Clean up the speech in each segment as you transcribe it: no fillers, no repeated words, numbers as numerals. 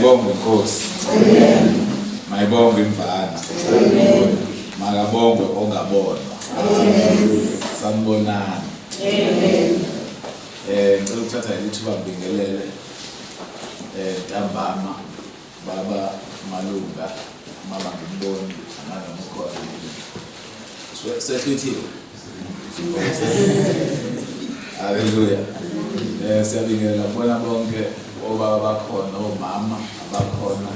Mayibonge Nkosi. Mayibonge Mfana. Makabongwe ongabonwa. Sanibonani. Ngicela ukuthatha lithuba ngibingelele ntambama baba malunga mama ngimboni nanomkhona. Sefithiwe. Hallelujah. Siyabingelela bona bonke obaba bakhona, omama abakhona,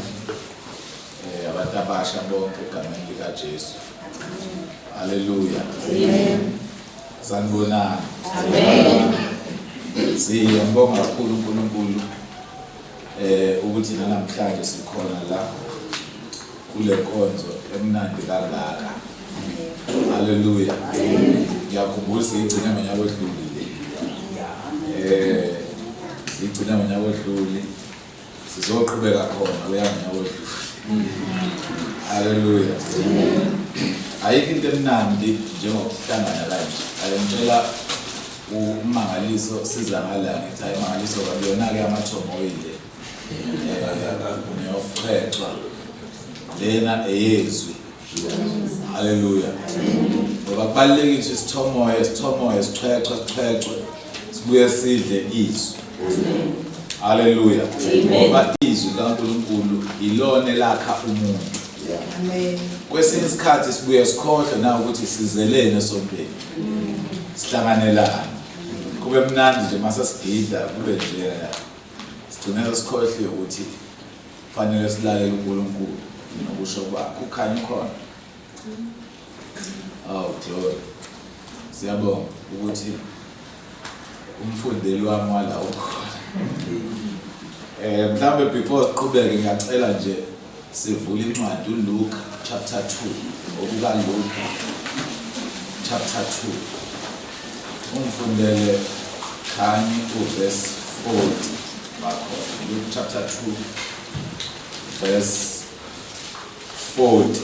abantu abasha bonke egameni lika Jesu. Hallelujah. Sanibonani. Siyambonga kakhulu uNkulunkulu ukuthi namhlanje sikhona la kule nkonzo emnandi kangaka. Hallelujah. Ngiyakhumbula sigcina ngonyaka odlulile. Sigcina ngonyaka odlulile. Sizoqhubeka khona uyangonyaka odlulile. Hallelujah. Ayikho into emnandi njengokuhlangana kanje. Ngicela umangaliso siza ngala ngithi imangaliso kwayona ke amathomoyile. Neyofrexwa. Lena eyezwi. Hallelujah. Ngoba kubalulekile ukuthi sithomoye sichwechwe sibuye sidle izwi. Hallelujah. Ngoba izwi kaNkulunkulu ilona elakha umuntu. Amen. Kwesinye isikhathi sibuye sikhohle na ukuthi sizelene esontweni. Sihlanganelana. Kube mnandi nje mase sigida kube nje sigcina sikhohle ukuthi fanele silalele uNkulunkulu nokusho kwakhe. Ukhanya khona. Oh glory. Siyabonga ukuthi umfundeli wami wala ukhona. Mhlambe before siqhubeke ngiyacela nje sivule incwadi uLuka chapter 2. Okuka Luka chapter 2. Umfundele khanye uverse 40 bakho. Luke chapter 2 verse 40.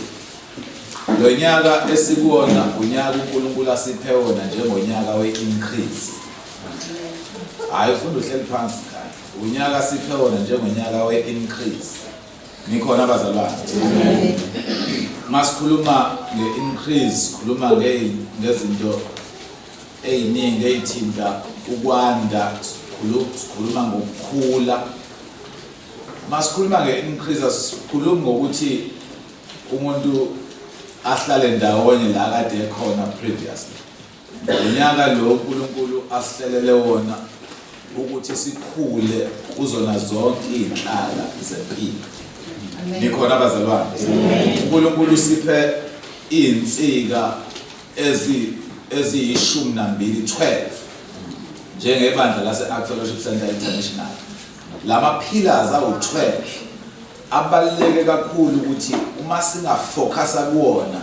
Lo nyaka esikuwona unyaka uNkulunkulu asiphe wona njengonyaka we-increase. Hayi ufunda uhleli phansi khaya. Unyaka asiphe wona njengonyaka we-increase. Nikhona abazalwane. Masikhuluma nge-increase, khuluma ngezinto eziningi ezithinta ukwanda, sikhuluma ngokukhula. Masikhuluma nge-increase sikhuluma ngokuthi umuntu ahlale ndawonye la kade ekhona previously. Unyaka lo uNkulunkulu asihlelele wona ukuthi sikhule kuzona zonke izinhlaka zempilo. Nikhona abazalwane. uNkulunkulu siphe izinsika eziyishumi nambili 12 njengebandla lase-Ark Fellowship Center International. Lama pillars awu-12 abaluleke kakhulu ukuthi uma singafocusa kuwona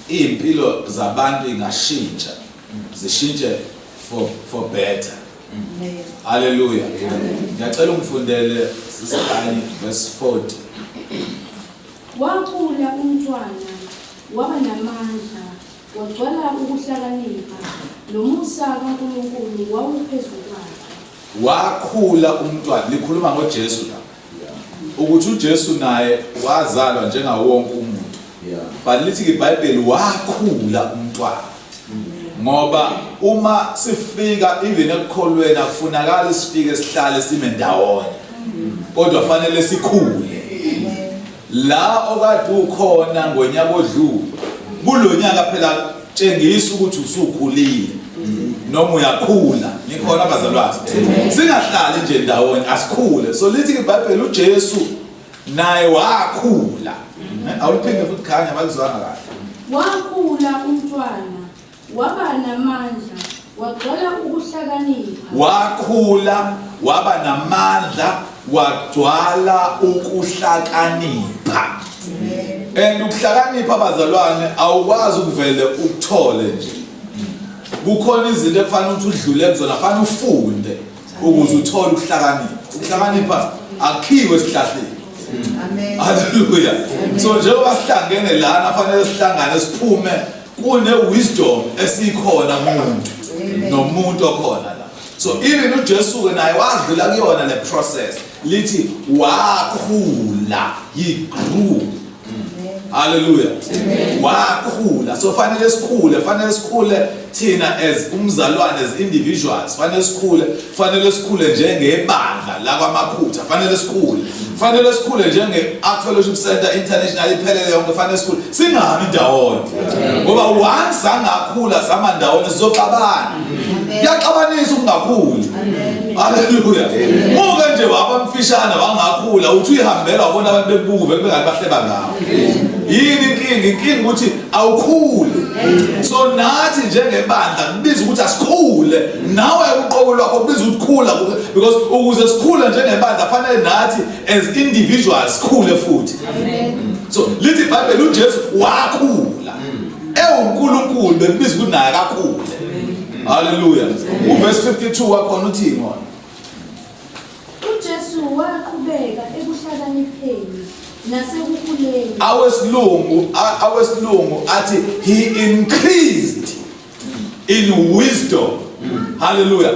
impilo zabantu ingashintsha, zishintshe for better. Hallelujah. Ngiyacela ungifundele sisibani verse 40. Wakhula umntwana waba namandla wagcwala ukuhlakanipha nomusa kaNkulunkulu wawuphezulu kwakhe. Wakhula umntwana, likhuluma ngoJesu la. Ukuthi uJesu naye wazalwa njengawo wonke umuntu. But lithi iBhayibheli wakhula umntwana. Ngoba uma sifika even ekukholweni akufunakala sifike sihlale sime ndawonye. Kodwa fanele sikhule. La okade ukhona ngonyaka odlule. Kulonyaka phela tshengisa ukuthi usukhulile. Noma uyakhula. Nikhona abazalwane. Singahlali nje ndawonye asikhule. So lithi iBhayibheli uJesu naye wakhula. Awuliphinde futhi khanya abalizwana kahle. Wakhula umntwana waba namandla wagcwala ukuhlakanipha. Wakhula waba namandla wagcwala ukuhlakanipha. And ukuhlakanipha abazalwane awukwazi ukuvele ukuthole nje. Kukhona izinto ekufanele ukuthi udlule kuzona, fanele ufunde ukuze uthole ukuhlakanipha. Ukuhlakanipha akhiwe esihlahleni. Amen. Hallelujah. So njengoba sihlangene lana fanele sihlangane siphume kune wisdom esikhona kumuntu nomuntu okhona la. So even uJesu ke naye wadlula kuyona le process lithi wakhula, he grew. Hallelujah. Wakhula. So fanele sikhule thina as umzalwane, as individuals. Fanele sikhule njengebandla lakwamaphutha. Fanele sikhule njenge Ark Fellowship Center International iphelele yonke, fanele sikhule. Singami ndawonye. Ngoba once angakhula sama ndawonye sizoxabana. Kuyaxabanisa ukungakhuli. Hallelujah. Muke nje wabamfishana wangakhula uthi uyihambela wabona abantu bebuku bengathi bahleba ngawo. Yini inkinga ukuthi awukhuli. So nathi njengebandla kubiza ukuthi asikhule. Nawe uqobo lwakho kubiza ukuthi khula, because ukuze sikhule njengebandla fanele nathi as individuals sikhule futhi. So lithi iBhayibheli uJesu wakhula. UNkulunkulu bekubiza ukuthi naye akakhule. Hallelujah. Verse 52 wakhona uthini wona? uJesu waqhubeka ekuhlakanipheni nasekukhuleni. Awesilungu athi he increased in wisdom. Hallelujah.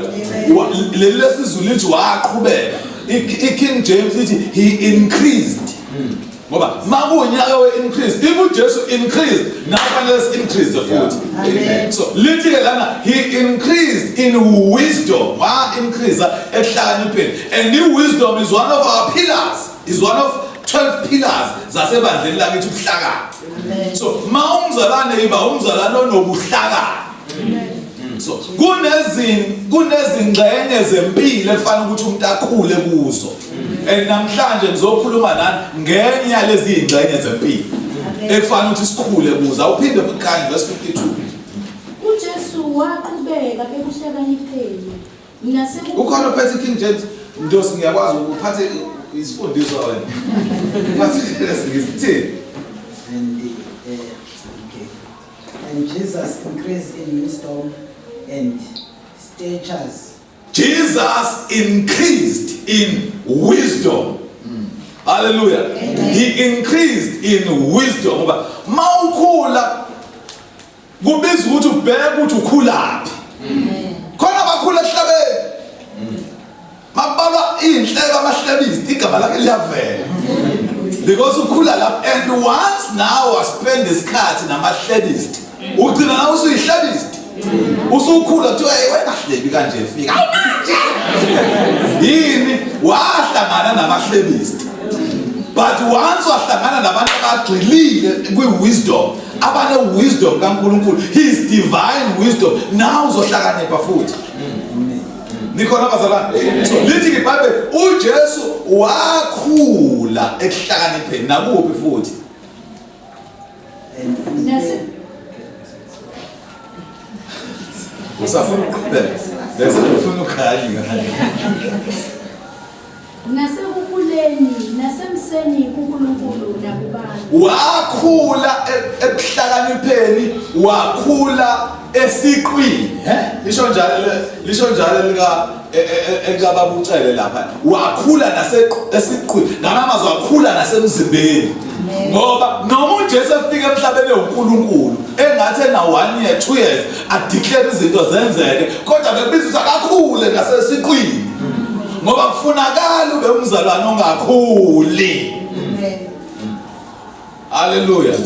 Lesizulu lithi waqhubeka. iKing James lithi he increased. Ngoba makunyaka we-increase, if uJesu increased, now fanele increase futhi. So lithi lana he increased in wisdom. Increase ehlakanipheni. And the wisdom is one of our pillars. Is one of 12 pillars zasebandleni lakithi ubuhlakani. So umzalwane iba umzalwane onobuhlakani. So kunezingxenye zempilo ekufanele ukuthi umuntu akhule kuzo. And namhlanje ngizokhuluma nani ngenye yalezi ingxenye zempilo ekufanele ukuthi sikhule kuzo. Awuphinde futhi khanye verse 52. uJesu waqhubeka ekuhlakanipheni ukhona phethe King James ndosi ngiyakwazi ukuphathe isifundiswa wena. And Jesus increased in wisdom and statures. Jesus increased in wisdom. Hallelujah. He increased in wisdom. Mawukhula kubiza ukuthi ubheke ukuthi ukhulaphi. Khona bakhula ehlabeni. Mababa inhleko amahlabisi igama lakhe liyavela. Because ukhula lapha, and once now spend isikhathi namahlabisi. Ugcina na usuyihlabisi. Usukhula kuthiwa wena hlebi kanje fika. Yini wahlangana namahlabisi. But once wahlangana nabantu abagxilile kwi-wisdom, abane wisdom kaNkulunkulu, his divine wisdom, now uzohlakanipha futhi. Nikhona bazalwane. So lithi iBhayibheli uJesu wakhula ekuhlakanipheni nakuphi futhi. Usafuna ukuqhubeka. Bese ufuna ukhali ngani. nasekukhuleni nasemseni kuNkulunkulu nakubantu. Wakhula ekuhlakanipheni, wakhula esiqwini. Lisho njalo ekababa ucele lapha. Wakhula esiqwini. Ngamazwi wakhula nasemzimbeni. Ngoba noma uJesu efika emhlabeni uNkulunkulu engathi na 1 year 2 years adeclare izinto zenzeke, kodwa bebiza ukuthi akakhule nasesiqwini. Ngoba kufunakala ube umzalwane ongakhuli. Hallelujah.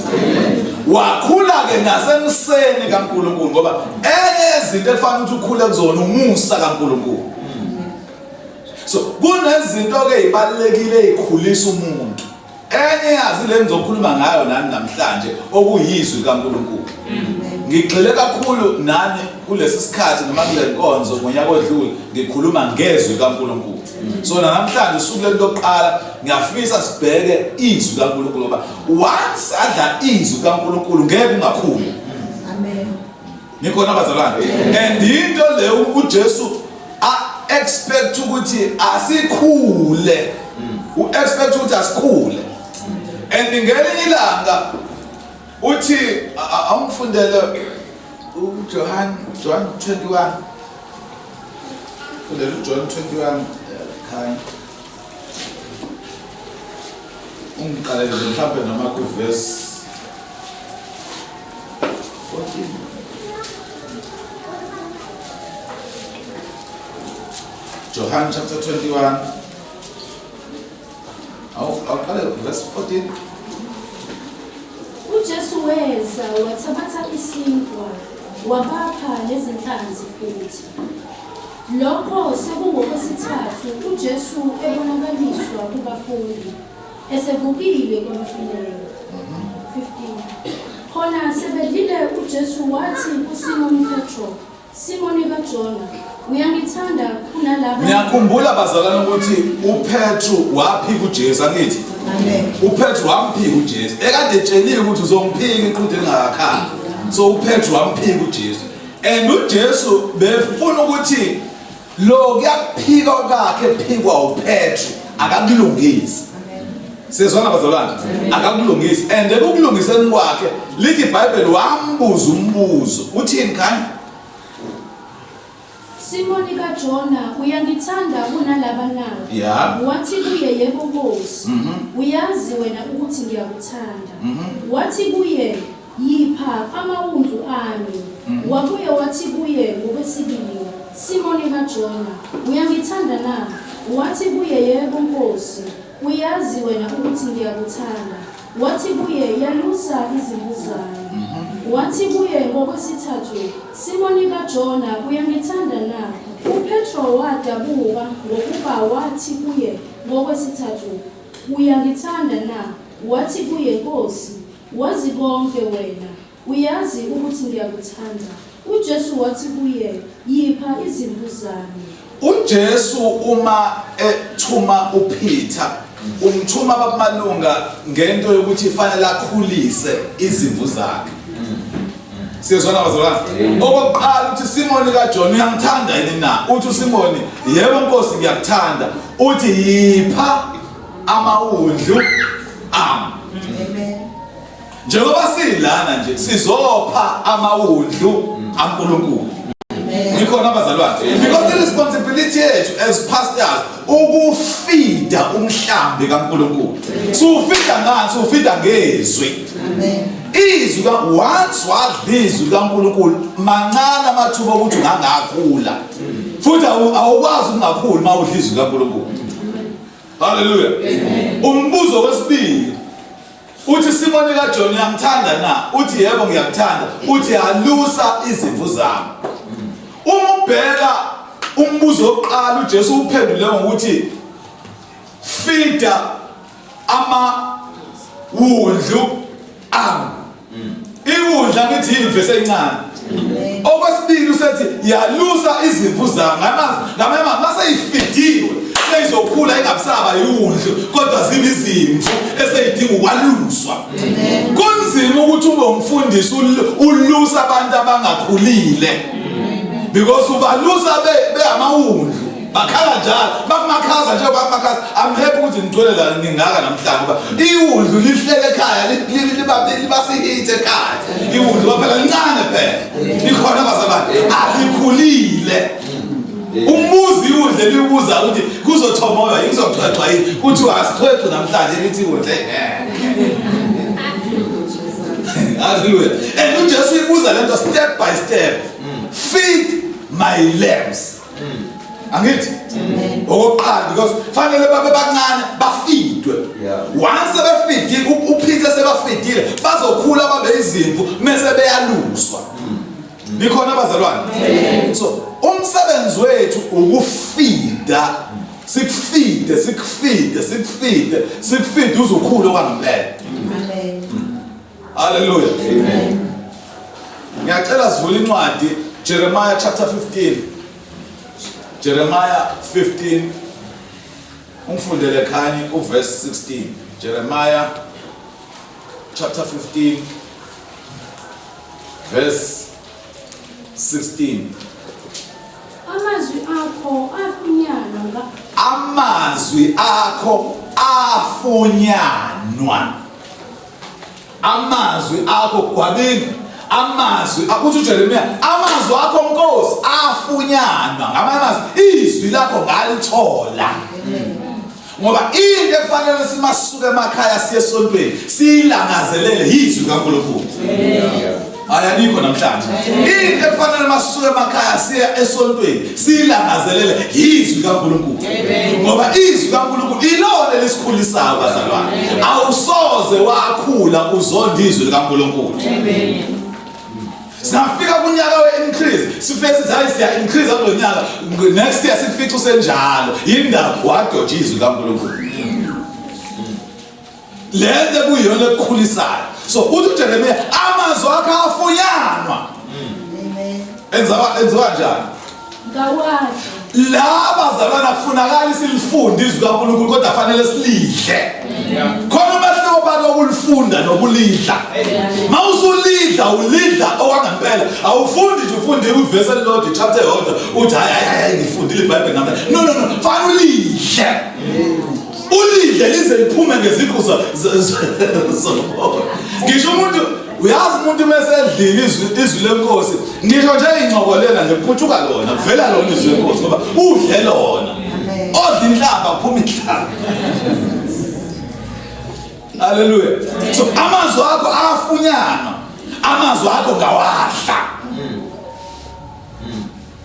Wakhula ke nasemseni kaNkulunkulu ngoba enye izinto efanele ukuthi ukhule kuzona umusa kaNkulunkulu. So kunezinto ke ezibalekile ezikhulisa umuntu. Enye yazi le ngizokhuluma ngayo nani namhlanje okuyizwi kaNkulunkulu. Ngigxile kakhulu nani kulesi sikhathi noma kule nkonzo ngonyaka odlule ngikhuluma ngezwi kaNkulunkulu. So namhlanje usuku lokuqala ngiyafisa sibheke izwi kaNkulunkulu ngoba once adla izwi kaNkulunkulu ngeke ungakhula. Amen. Nikhona bazalwane. And into le uJesu expect ukuthi asikhule. Expect ukuthi asikhule. And ngelinye ilanga uthi awumfundele uJohn 21. Fundela uJohn 21 khaya. Ungiqalele mhlawumbe noma ku verse 14. John chapter 21 awuqale verse 14. uJesu weza wathabatha isinkwa wabapha nezinhlanzi futhi. Lokho sekungokwesithathu uJesu ebonakaliswa kubafundi esevukile kwabafileyo. 15. Khona sebedlile uJesu wathi kuSimoni Petro, Simoni kaJona, uyangithanda kunalabo. Ngiyakhumbula bazalwane ukuthi uPetru waphika uJesu angithi. Amen. uPetru wamphika uJesu. Ekade etsheliwe ukuthi uzomphika iqhude lingakakhali. So uPetru wamphika uJesu. And uJesu befuna ukuthi lo kuyaphika kwakhe phikwa uPetru akakulungisi. Sizwana bazalwane akakulungisi. And ekulungiseni kwakhe lithi iBhayibheli wambuza umbuzo. Uthini khani? Simoni kaJona, uyangithanda kunalaba na? Yeah. Wathi kuye, yebo Nkosi. Uyazi wena ukuthi ngiyakuthanda. Wathi kuye, yipha amawundlu ami. Wabuye wathi kuye ngokwesibili, Simoni kaJona, uyangithanda na? Wathi kuye, yebo Nkosi. Uyazi wena ukuthi ngiyakuthanda. Wathi kuye, yalusa izimvu zami. Wathi kuye ngokwesithathu, Simoni kaJona, uyangithanda na? uPetro wadabuka ngokuba wathi kuye ngokwesithathu, uyangithanda na? Wathi kuye, Nkosi, wazi konke wena, uyazi ukuthi ngiyakuthanda. uJesu wathi kuye, yipha izimvu zami. uJesu uma ethuma uPeter umthuma abamalunga ngento yokuthi ifanele akhulise izimvu zakhe. Sizwana bazalwane. Okokuqala uthi Simoni kaJona uyangithanda yini na? Uthi uSimoni, yebo Nkosi ngiyakuthanda. Uthi yipha amawundlu ami. Amen. Njengoba silana nje sizopha amawundlu aNkulunkulu. Ngikhona abazalwane. Because the responsibility yethu as pastors ukufida umhlambi kaNkulunkulu. Sufida ngani? Sufida ngezwi. Amen. Izwi ka once wadlizwi kaNkulunkulu mancane amathuba ukuthi ungangakhula. Futhi awukwazi ukungakhula mawudlizwi kaNkulunkulu. Hallelujah. Amen. Umbuzo wesibili. Uthi Simoni kaJona uyangithanda na? Uthi yebo ngiyakuthanda. Uthi alusa izimvu zami. Uma ubheka umbuzo wokuqala uJesu uphendule ngokuthi fida amawundlu ami. Iwundla ngithi ivese encane. Okwesibili usethi yalusa izimvu zami. Ngamanye maseyifidiwe seyizokhula ingabusaba iwundlu kodwa zibe izimvu eseyidinga ukwaluswa. Kunzima ukuthi ube umfundisi ulusa abantu abangakhulile. Because ubalusa be amawundlu bakhala njalo bakumakhaza nje bakumakhaza. I'm happy ukuthi ngithole la ngingaka namhlanje iwundlu lihlele ekhaya libasihithe ekhaya. Iwundlu phela lincane phela likhona abazalwane alikhulile. Umuzi iwundle libuza ukuthi kuzothomoya ngizocwecwa yini kuthi asithwethu namhlanje lithi iwundle Hallelujah. And uJesu ibuza lento step by step. Feed my lambs. Angithi? Okokuqala because fanele babe bancane bafidwe. Once befidile uPeter sebafidile bazokhula babe izimvu mase beyaluswa. Nikhona abazalwane? So umsebenzi wethu ukufida sikufide uzokhula kwangempela. Amen. Hallelujah. Amen. Ngiyacela sivule incwadi Jeremiah chapter 15. Jeremiah 15 umfundele khani uverse 16. Jeremiah chapter 15 verse 16. Amazwi akho afunyanwa Amazwi akho afunyanwa. Amazwi akho gwabini. Amazwi akuthi uJeremiah amazwi akho Nkosi afunyanwa. Ngamazwi izwi lakho ngalithola. Ngoba into efanele simasuka emakhaya siye esontweni silangazelele izwi kaNkulunkulu. Ayalikho namhlanje. Into efanele masisuke emakhaya siya esontweni silangazelele izwi kaNkulunkulu. Ngoba izwi kaNkulunkulu ilona lesikhulisayo bazalwane. Awusoze wakhula uzonda izwi likaNkulunkulu. Amen. Singafika kunyaka we-increase, sifike sithi hayi siya increase kulo nyaka, next year sifica usenjalo. Yindaba wadoja izwi likaNkulunkulu. Lento kuyiyona ekukhulisayo. So uthi uJeremiya amazwi akhe afunyanwa. Enziwa njani? Ngawadla. Laba zalwana kufunakala silifunde izwi kaNkulunkulu kodwa fanele silidle. Khona umahluko phakathi kokulifunda nokulidla. Mawusulidla ulidla okwangempela. Awufundi nje ufunde ivesi elilodwa chapter yodwa uthi hayi ngifundile iBhayibheli namhlanje. No, fanele ulidle. Ulidle lize liphume ngezikho zomoya. Ngisho umuntu uyazi umuntu mesedlile izwi lenkosi, ngisho nje ingcokolela nje kuphucuka lona, kuvela lona izwi lenkosi ngoba udle lona. Odla inhlamba kuphuma inhlamba. Hallelujah. So amazwi akho ayafunyanwa. Amazwi akho ngawadla.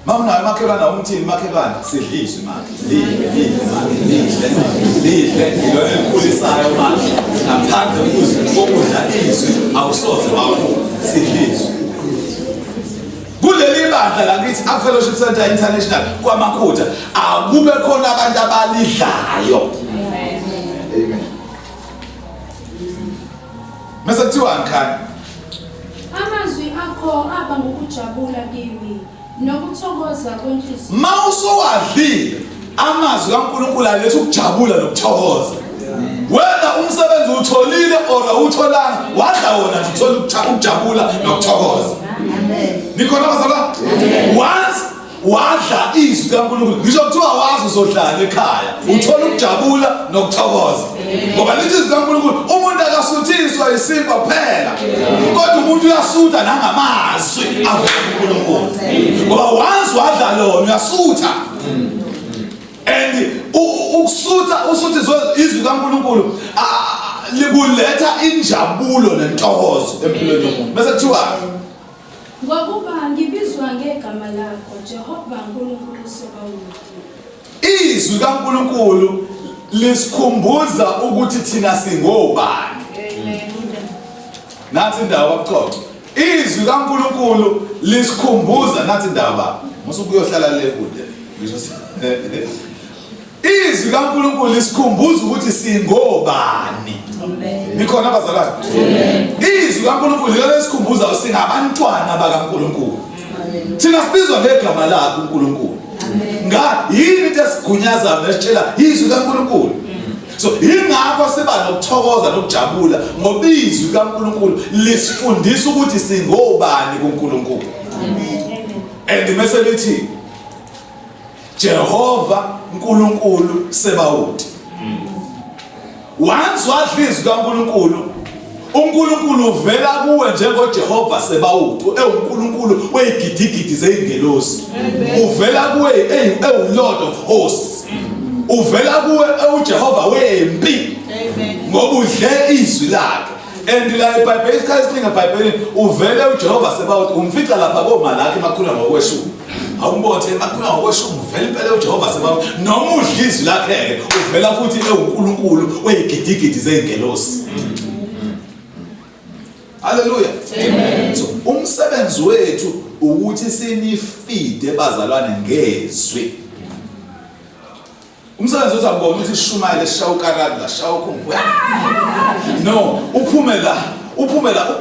Mawunayo emakhelwane umthini makhelwane sidliswe manje. Lidle lo ekhulisayo manje. Ngaphandle kokudla izwi awusoze wakhula sidliswe. Kuleli bandla lakithi Fellowship Center International kwaMakhutha akube khona abantu abalidlayo. Amen. Mase kuthiwa ngikhani. Amazwi akho aba ngokujabula kimi. Nokuthokoza kwenhliziyo. Mawusowadlile amazwi kaNkulunkulu aletha ukujabula nokuthokoza. Wena umsebenzi utholile or awutholanga wadla wona nje uthola ukujabula nokuthokoza. Amen. Nikhona bazalwane? Once wadla izwi kaNkulunkulu ngisho kuthiwa wazi uzodlala ekhaya uthola ukujabula nokuthokoza. Ngoba lithi izwi kaNkulunkulu umuntu akasuthiswa isinkwa kuphela kodwa umuntu uyasutha nangamazwi avela kuNkulunkulu. Ngoba once wadla lona uyasutha. And usuthiswa izwi kaNkulunkulu likuletha injabulo nentokozo empilweni yomuntu. Bese kuthiwa ngokuba ngibizwa ngegama lakho Jehova uNkulunkulu Sebawuthi. Izwi kaNkulunkulu lisikhumbuza ukuthi thina singobani. Amen. Nathi indaba kaXoxo. Izwi kaNkulunkulu lisikhumbuza nathi indaba. Musukuyohlala le kude. Ngisho izwi kaNkulunkulu lisikhumbuza ukuthi singobani. Amen. Nikhona abazalwane? Amen. Izwi kaNkulunkulu lesikhumbuza singabantwana bakaNkulunkulu. Amen. Thina sibizwa ngegama lakhe uNkulunkulu. Nga yini into esigunyaza nesitshela izwi kaNkulunkulu. So ingakho siba nokuthokoza nokujabula ngoba izwi kaNkulunkulu lisifundisa ukuthi singobani kuNkulunkulu. Amen. And mase lithi Jehova uNkulunkulu Sebawuthi. Once wadla izwi kaNkulunkulu uNkulunkulu uvela kuwe njengoJehova Sebawuthi, uNkulunkulu weyigidigidi zeingelosi. Uvela kuwe Lord of hosts. Uvela kuwe uJehova wempi. Amen. Ngoba udle izwi lakhe. And la iBhayibheli isikhathi ngeBhayibheli uvela uJehova Sebawuthi umfica lapha komalaki emakhulu ngokweshumi. Awumbothe emakhulu ngokweshumi uvela impela uJehova Sebawuthi noma udla izwi lakhe uvela futhi uNkulunkulu weyigidigidi zeingelosi. Hallelujah. Amen. So umsebenzi wethu ukuthi sinifide bazalwane ngezwi. Umsebenzi wethu akubona ukuthi sishumayele shawukarada shawukhumbu. No, uphume la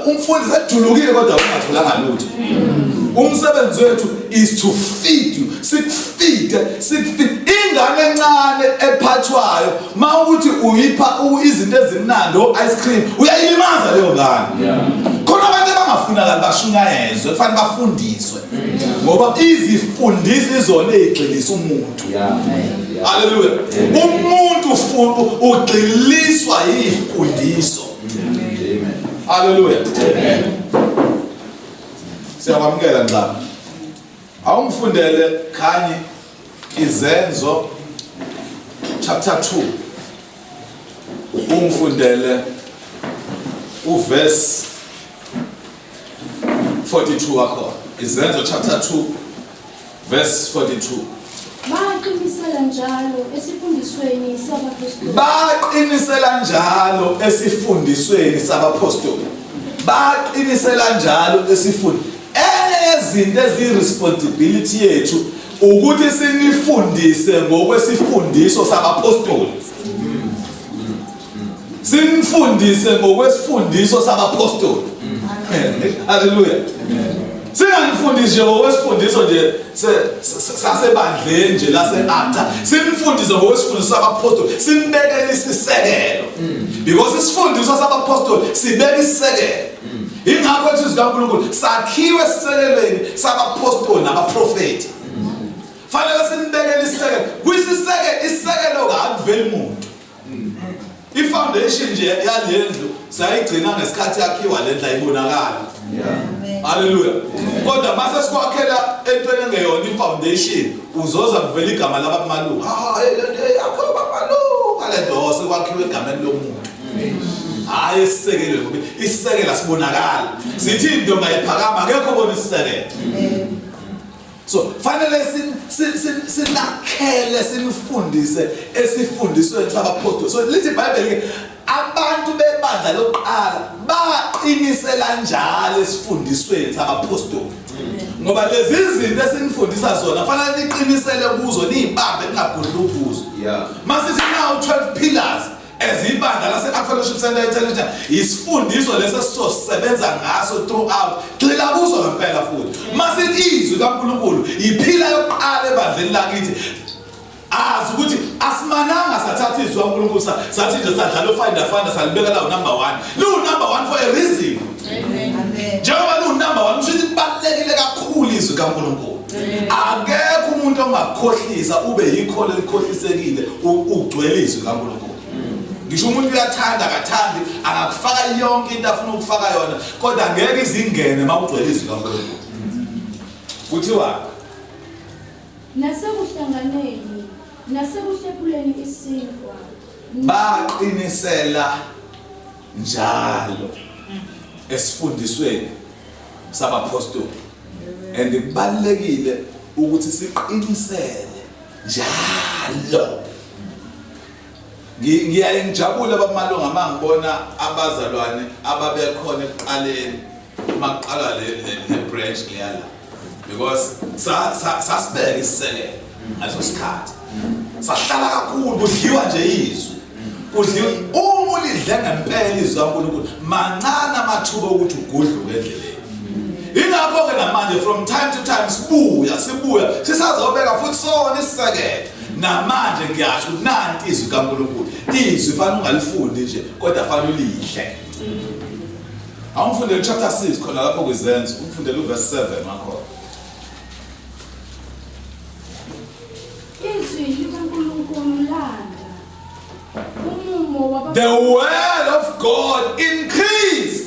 umfundi sejulukile kodwa ungatholanga lutho. Umsebenzi wethu is to feed you. Sikufide ingane encane ephathwayo mawukuthi uyipha izinto ezimnandi ice cream uyayilimaza leyo ngane. Khona abantu abangafuna bashunyayezwe kufanele bafundiswe ngoba izifundisi izona ezigxilisa umuntu. Hallelujah. Umuntu ugxiliswa yizifundiso. Amen. Hallelujah. Amen. Siyamukela ngicela. Awumfundele Khanyi Izenzo chapter 2. Umfundele uverse 42 wakhona. Izenzo chapter 2 verse 42. Baqinisela njalo esifundisweni sabapostoli. Baqinisela njalo esifundisweni sabapostoli. Baqinisela njalo esifundisweni. Ezinto eziresponsibility yethu ukuthi sinifundise ngokwesifundiso sabapostoli. Sinifundise ngokwesifundiso sabapostoli. Hallelujah. Singanifundisi nje ngokwesifundiso nje sasebandleni nje lase-Acta. Sinifundise ngokwesifundiso sabapostoli. Sinibekele isisekelo. Because isifundiso sabapostoli sibeka isisekelo. Ingakho ethi zikaNkulunkulu sakhiwe esisekelweni sabapostoli nabaprofeti. Fanele sinibekele isisekelo. Kuyisisekelo isisekelo akuveli umuntu. I-foundation nje yalendlu sayigcina ngesikhathi yakhiwa lendlu ayibonakala. Hallelujah. Kodwa mase sikwakhela entweni engeyona i-foundation uzoza kuvela igama labaMaluka. Yakho baMaluka lento sekwakhiwe egameni lomuntu. Hayi isisekelo ngoba isisekelo sibonakala. Sithi into mayiphakama akekho bona isisekelo. So fanele sinakhele sinifundise esifundisweni sabapostoli. So lithi iBhayibheli ke abantu bebandla lokuqala baqinisela njalo esifundisweni sabapostoli. Ngoba lezi izinto esinifundisa zona fanele niqinisele kuzo nizibambe ningagudluki kuzo. Masithi now 12 pillars ezibandla lase-Fellowship Center Intelligence isifundiso leso sizosebenza ngaso throughout. Gxila kuzo ngempela futhi. Masithi izwi kaNkulunkulu iphila yokuqala ebandleni lakithi. Azi ukuthi asimananga sathatha izwi kaNkulunkulu sathi nje sadlala uFinder salibeka la number 1. Lu number 1 for a reason. Amen. Njengoba lu number 1 usho ukuthi kubalekile kakhulu izwi kaNkulunkulu. Akekho umuntu ongakhohlisa ube yikholo elikhohlisekile ugcwele izwi kaNkulunkulu. Ngisho umuntu uyathanda akathandi angakufaka yonke into afuna ukufaka yona kodwa ngeke izingene mawugcwele izwi kaNkulunkulu. Kuthiwa nasekuhlanganeni nasekuhlephuleni isinkwa baqinisela njalo esifundisweni sabapostoli. And kubalekile ukuthi siqinisele njalo. Ngiyaye ngijabule baMaluka mangibona abazalwane ababekhona ekuqaleni maqala le branch leyala. Because sasibeka isisekelo ngaleso sikhathi. Sahlala kakhulu kudliwa nje izwi. Kudliwa uma ulidle ngempela izwi kaNkulunkulu mancane amathuba ukuthi ugudluke endleleni. Ingakho ke namanje from time to time sibuya sisazobeka futhi sona isisekelo. Namanje ngiyasho ukuthi nanti izwi kaNkulunkulu. Izwi fanele ungalifundi nje kodwa fanele ulidle. Awumfundele chapter 6 khona lapho kwizenzo, umfundele uverse 7 makho. izwi likaNkulunkulu landa umumo waba. The word of God increased.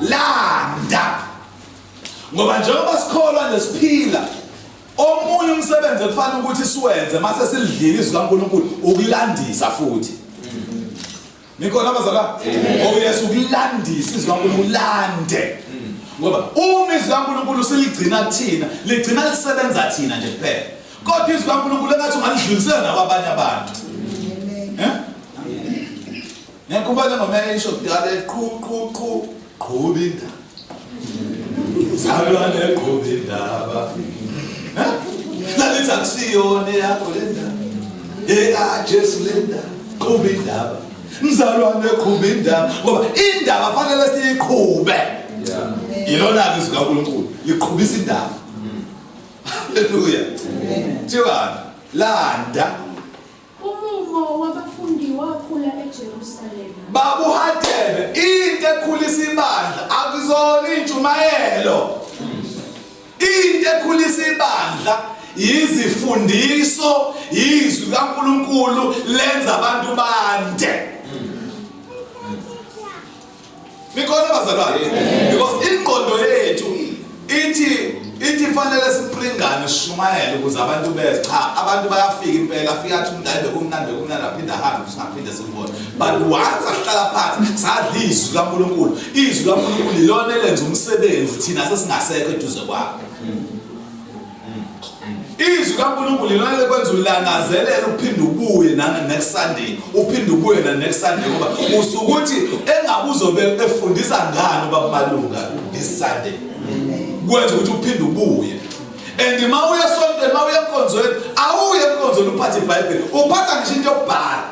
Landa. Ngoba njengoba sikholwa nesiphila omunye umsebenzi kufanele ukuthi siwenze mase silidlile izwi kaNkulunkulu ukulandisa futhi. Nikhona abazala? Oh yes, ukulandisa izwi kaNkulunkulu lande. Ngoba uma izwi kaNkulunkulu siligcina thina, ligcina lisebenza thina nje kuphela. Kodwa izwi kaNkulunkulu engathi ungalidlulisela nakwabanye abantu. Ngiyakubona ngomanye isho ngale qhuba indaba. Salwane qhuba indaba. Lalithi akusiyona yakho le ndaba. Jesu le ndaba. Qhuba indaba. Mzalwane qhuba indaba. Ngoba indaba fanele siyiqhube. Ilona izwi kaNkulunkulu liqhubisa indaba. Hallelujah. Thiwani landa. Umumo wabafundi wakhula eJerusalema. Babuhadebe into ekhulisa ibandla akuzona intshumayelo. Into ekhulisa ibandla izifundiso izwi kaNkulunkulu lenza abantu bande. Nikhona bazalwane because ingqondo yethu ithi fanele sipringane sishumayele ukuze abantu beze cha abantu bayafika impela afika athi umuntu ayibe kumnandi aphinda ahambe singaphinde simbone but once ahlala phansi sadla izwi kaNkulunkulu izwi kaNkulunkulu ilona elenza umsebenzi thina sesingasekho eduze kwakhe izwi kaNkulunkulu ilona lekwenza ulangazelela uphinde ubuye next Sunday uphinde ubuye next Sunday ngoba usukuthi engabe uzobe efundisa ngani babalunga this Sunday kwenza ukuthi uphinde ubuye and mawuye esontweni mawuye enkonzweni awuye enkonzweni uphathe iBhayibheli uphatha ngisho into yokubhala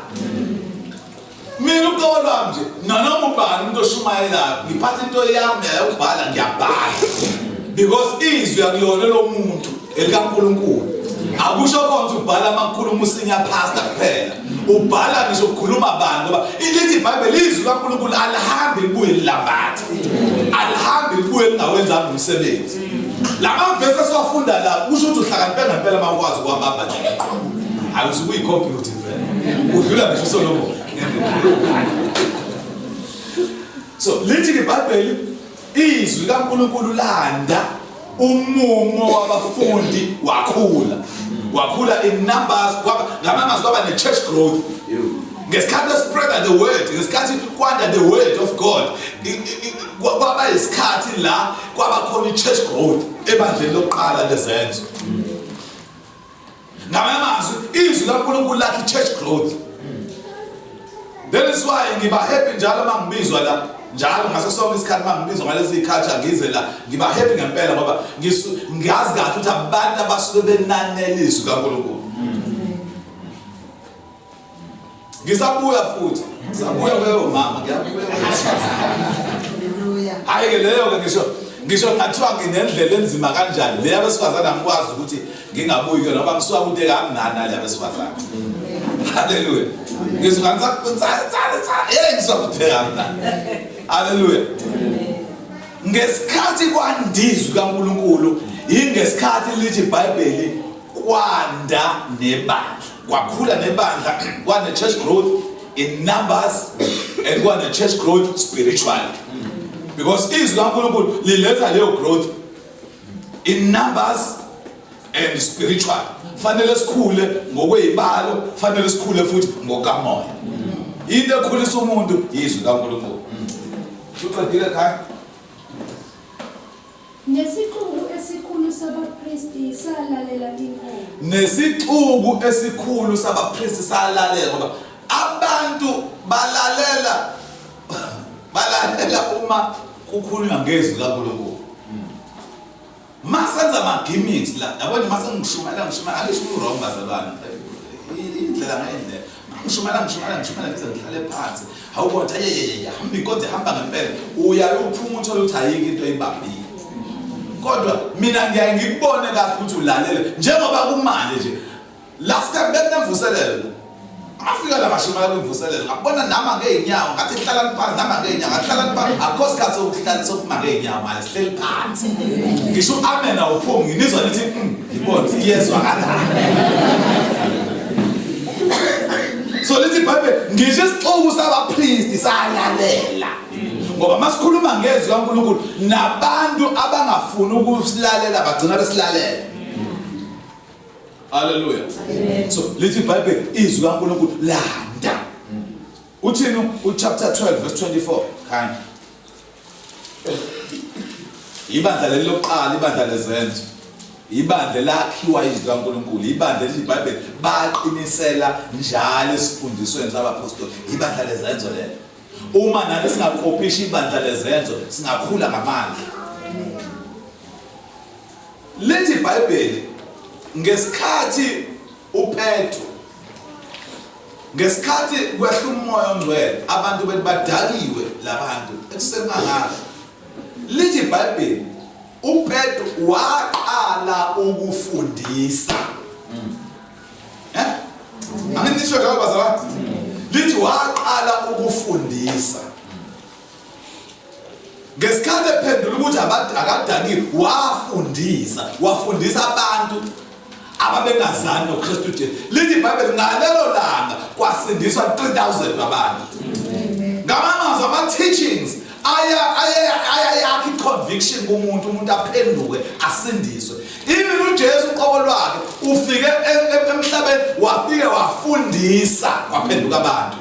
mina uqobo lwami nje nanoma ubani umuntu oshumayelayo ngiphatha into yami yokubhala ngiyabhala because izwi akulona lo muntu elikaNkulunkulu akusho konke ubhala amakhuluma usinya pastor kuphela ubhala ngisho ukukhuluma abantu ngoba ilithi iBhayibheli izwi kaNkulunkulu alihambi libuye lilambathe alihambi libuye lingawenzanga umsebenzi lama verse esiwafunda la kusho ukuthi uhlakaniphe ngempela makwazi kwabamba nje ayusukuyi computer vele udlula ngisho Solomon so lithi iBhayibheli izwi kaNkulunkulu landa umumo wabafundi wakhula in numbers ngamazwi kwaba ne church growth ngesikhathi spread the word ngesikhathi kwanda the word of God kwaba isikhathi la kwaba khona i-church growth ebandleni lokuqala lezenzo ngamazwi izwi kaNkulunkulu lakhe church growth that is why ngiba happy njalo mangibizwa la njalo ngaso sonke isikhathi mangibizwa ngalezi ikhathi ngize la ngiba happy ngempela ngoba ngiyazi kahle ukuthi abantu abasuke benanela izwi kaNkulunkulu ngisabuya futhi ngisabuya kuyo mama ngiyabuya hayi ke leyo ke ngisho ngathiwa nginendlela enzima kanjani le abesifazana ngikwazi ukuthi ngingabuyi ke ngoba ngisuka kude kamnana le abesifazana haleluya ngizokwenza ngisokupheka haleluya ngesikhathi kwandizwi kaNkulunkulu ingesikhathi lithi iBhayibheli kwanda nebandla kwakhula nebandla kwane church growth in numbers and kwane church growth spiritually because izwi kaNkulunkulu liletha leyo growth in numbers and spiritual fanele sikhule ngokwezibalo fanele sikhule futhi ngokamoya into ekhulisa umuntu izwi kaNkulunkulu uqedile khaya nesixuku esikhulu sabapristi salalela inkomo nesixuku esikhulu sabapristi salalela ngoba abantu balalela uma kukhulunywa ngezwi kaNkulunkulu masenza ama gimmicks la yabona masengishumela alisho wrong bazalwane indlela ngendlela ngishumela ngize ngihlale phansi awubona hamba inkonzo hamba ngempela uya uphuma uthola ukuthi ayike into eyibambile kodwa mina ngiyaye ngibone kahle ukuthi ulalele njengoba kumanje nje last time bekunemvuselelo afika la mashumela kwimvuselelo ngabona nama ngeenyawo ngathi hlala phansi nama ngeenyawo hlala phansi akho sikhathi sokuhlala sokuma ngeenyawo manje sihleli phansi ngisho amen awuphumi nginizwa nithi ngibona yezwa kanjani so lithi iBhayibheli ngisho isixuku sabapristi salalela ngoba masikhuluma ngezwi kaNkulunkulu nabantu abangafuni ukusilalela bagcina besilalela haleluya so lithi iBhayibheli izwi kaNkulunkulu landa uthini uchapter 12 verse 24 khanya ibandla lelokuqala ibandla lezenzo ibandla lakhiwa izwi kaNkulunkulu ibandla lithi iBhayibheli baqinisela njalo esifundisweni sabapostoli ibandla lezenzo lelo uma nani singaqophisha ibandla lezenzo singakhula ngamandla lithi iBhayibheli ngesikhathi uPetro ngesikhathi kwehla umoya ongcwele abantu badakiwe labantu ekusenganga lithi iBhayibheli uPetro waqala ukufundisa angisho ke bazalwane lithi waqala ukufundisa ngesikhathi ephendula ukuthi abantu akadakiwe wafundisa abantu ababengazani noKristu Jesu lithi iBhayibheli ngalelo langa kwasindiswa 3000 abantu ngamazwi ama teachings aya yakhe conviction conviction kumuntu aphenduke asindiswe. Even uJesu uqobo lwakhe ufike emhlabeni wafike wafundisa kwaphenduka abantu.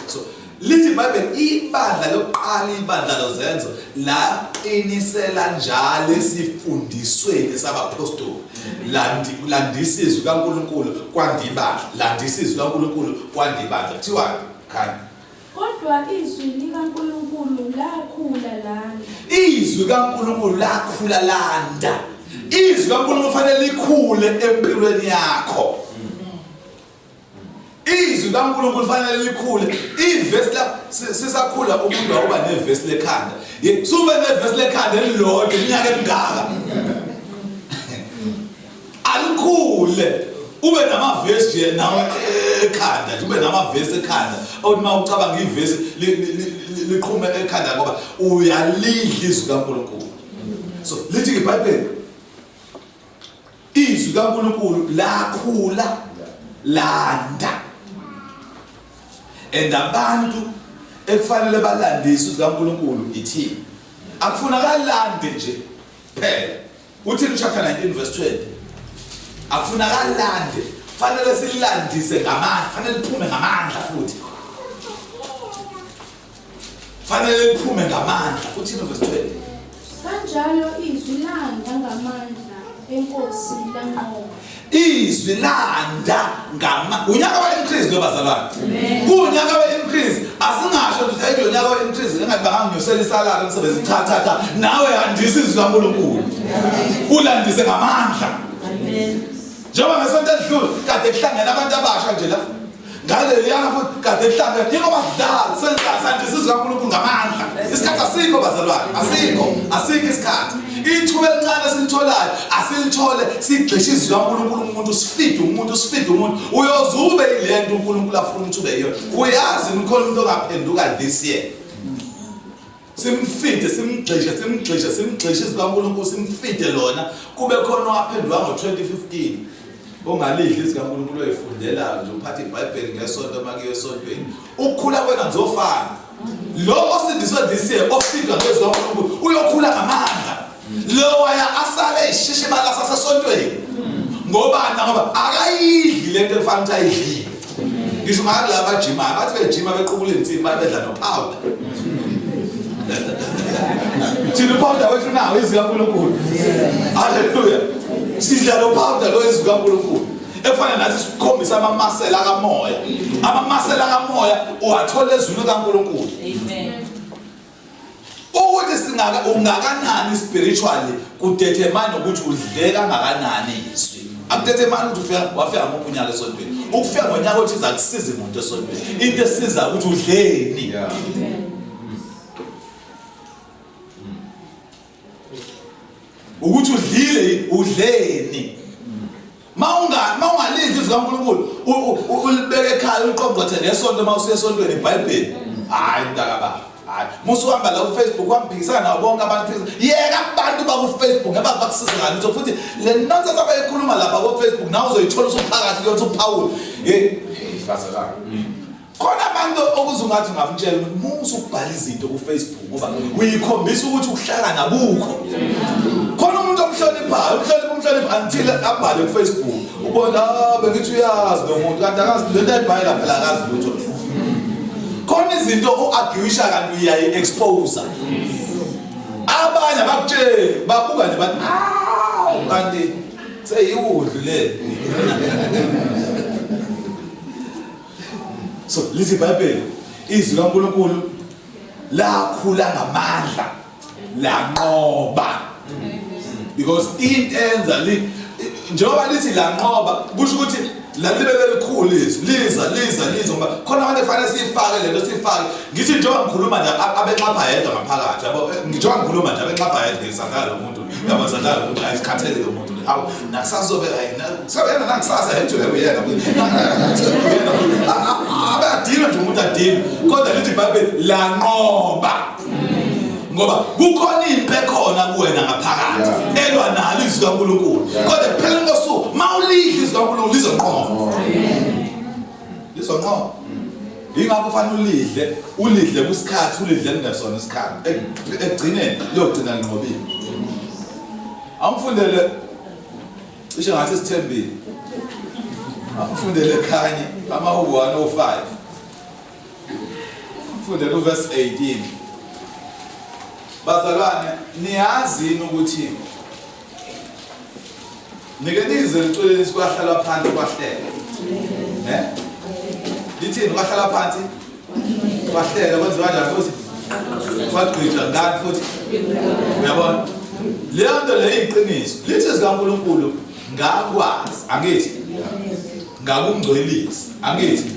So lithi iBhayibheli ibandla lokuqala ibandla lozenzo la inisela njalo esifundisweni sabapostoli. Landisa izwi kaNkulunkulu kwandibandla. Landisa izwi kaNkulunkulu kwandibandla. Kuthiwa khanya kodwa izwi likaNkulunkulu lakhula landa. Izwi kaNkulunkulu lakhula landa. Izwi kaNkulunkulu kufanele likhule empilweni yakho. Izwi kaNkulunkulu kufanele likhule. Ivesi la sisakhula umuntu awuba nevesi lekhanda. Sube nevesi lekhanda elilodwa iminyaka emingaka. Alikhule. Ube namavesi nje nawe ekhanda, ube namavesi ekhanda. Awuthi mawucabanga ivesi liqhume ekhanda ngoba uyalidla izwi kaNkulunkulu. So lithi iBhayibheli izwi kaNkulunkulu lakhula landa. And abantu ekufanele balandise izwi kaNkulunkulu ithini? Akufunakala lande nje phela. Uthi chapter 19 verse 20. Akufunakala lande, fanele silandise ngamandla, fanele liphume ngamandla futhi. Fanele liphume ngamandla. Uthini verse 20? Kanjalo izwi landa ngamandla enkosi lanqoba. Izwi landa unyaka wa-increase lo bazalwane. Kunyaka wa-increase asingasho ukuthi hayi lo nyaka wa-increase engathi bangangiyosela isalari emsebenzini cha nawe yandisa izwi kaNkulunkulu. Ulandise ngamandla. Amen. Njengoba ngesonto edlule kade kuhlangene abantu abasha nje la. Ngale yana futhi kade kuhlangene ingoba sidala senzasandisa izwi kaNkulunkulu ngamandla. Isikhathi asikho bazalwane, asikho isikhathi. Ithuba elincane silitholayo asilithole sigxisha izwi kaNkulunkulu umuntu sifide umuntu uyozube ilento uNkulunkulu afuna ukuthi ube yiyo. Uyazi ukhona umuntu ongaphenduka this year. Simfide simgxisha izwi kaNkulunkulu simfide lona kube khona owaphenduka ngo-2015 ongalidla izwi kaNkulunkulu oyifundelayo nje uphatha iBhayibheli ngesonto makuyo esontweni. Ukukhula kwena kuzofana. Lo osindiswe this year ofidwa ngezwi kaNkulunkulu uyokhula ngamandla. Lo waya asale ishishe balasa sasontweni. Ngoba akayidli lento efanele ukuthi ayidlile. Ngisho ngala abajima bathi bejima bequbula insimbi bedla no powder. Thina powder wethu nawo izwi kaNkulunkulu. Hallelujah. Sidla lo powder lo izwi kaNkulunkulu. Efana nathi sikhombisa amamasela kamoya. Amamasela kamoya uwathola ezwini kaNkulunkulu. Amen. Ukuthi ungakanani spiritually kudetermine ukuthi udleka kangakanani izwi. Akudetermine ukuthi wafika ngophi unyaka esontweni. Ukufika ngonyaka othi izakusiza umuntu esontweni. Into esiza ukuthi udleni. Ukuthi udleni. Mawungalidli izwi kaNkulunkulu ulibeke ekhaya uliqoqothe ngesonto mawusuya esontweni iBhayibheli. Hayi mntakababa. Musuhamba la kuFacebook wamphikisana nabo bonke abantu yeka abantu bakuFacebook ngaba bakusiza ngani ukuthi futhi le nonsense abayikhuluma lapha kuFacebook nawe uzoyithola usuphakathi kuyothi uPaul basala khona abantu okuzungathi ngavutshela ukuthi musu ukubhala izinto kuFacebook ngoba uyikhombisa ukuthi ukuhlala nabukho khona umuntu omhloniphayo umhlonipha until abhale kuFacebook ubona bengithi uyazi lo muntu kanti akazi lento ayibhala phela akazi lutho. Khona izinto uagiwisha kanti uyayi-expose. Abanye abakutsheli babuka nje bathi kanti seyiwudlu le. So lithi iBhayibheli izwi kaNkulunkulu lakhula ngamandla lanqoba. Because into enza njengoba lithi lanqoba kusho ukuthi la libele likhulu liza ngoba khona abantu efanele siyifake lento siyifake. Ngithi njengoba ngikhuluma nje abenqapha yedwa ngaphakathi yabo ngijoba ngikhuluma nje abenqapha yedwa ngisakhala lo muntu yabazadala ukuthi ayisikhathele lo muntu hawu nakusazobe sabena nakusasa yethu uyena abadinwa nje umuntu adinwa kodwa lithi iBhayibheli lanqoba ngoba kukhona impi ekhona kuwena ngaphakathi elwa nalo izwi kaNkulunkulu kodwa phela ngosuku mawulidla izwi kaNkulunkulu lizonqoba. ingakho kufanele ulidle kusikhathi ulidle kungesona isikhathi ekugcineni liyogcina linqobile. Amfundele isho ngathi sithembile. Amfundele ekhanye amahubo 105. Amfundele uverse 18. Bazalwane niyazini ukuthi nike nize liculeni sikwahlala phansi kwahlele. Lithini kwahlala phansi? Kwahlele kwenziwa kanjani futhi? Kwagqitha ngani futhi? Uyabona? Leyo nto leyo iqiniso. Lithi sikaNkulunkulu ngakwazi, angithi? Ngakungcwelisa, angithi?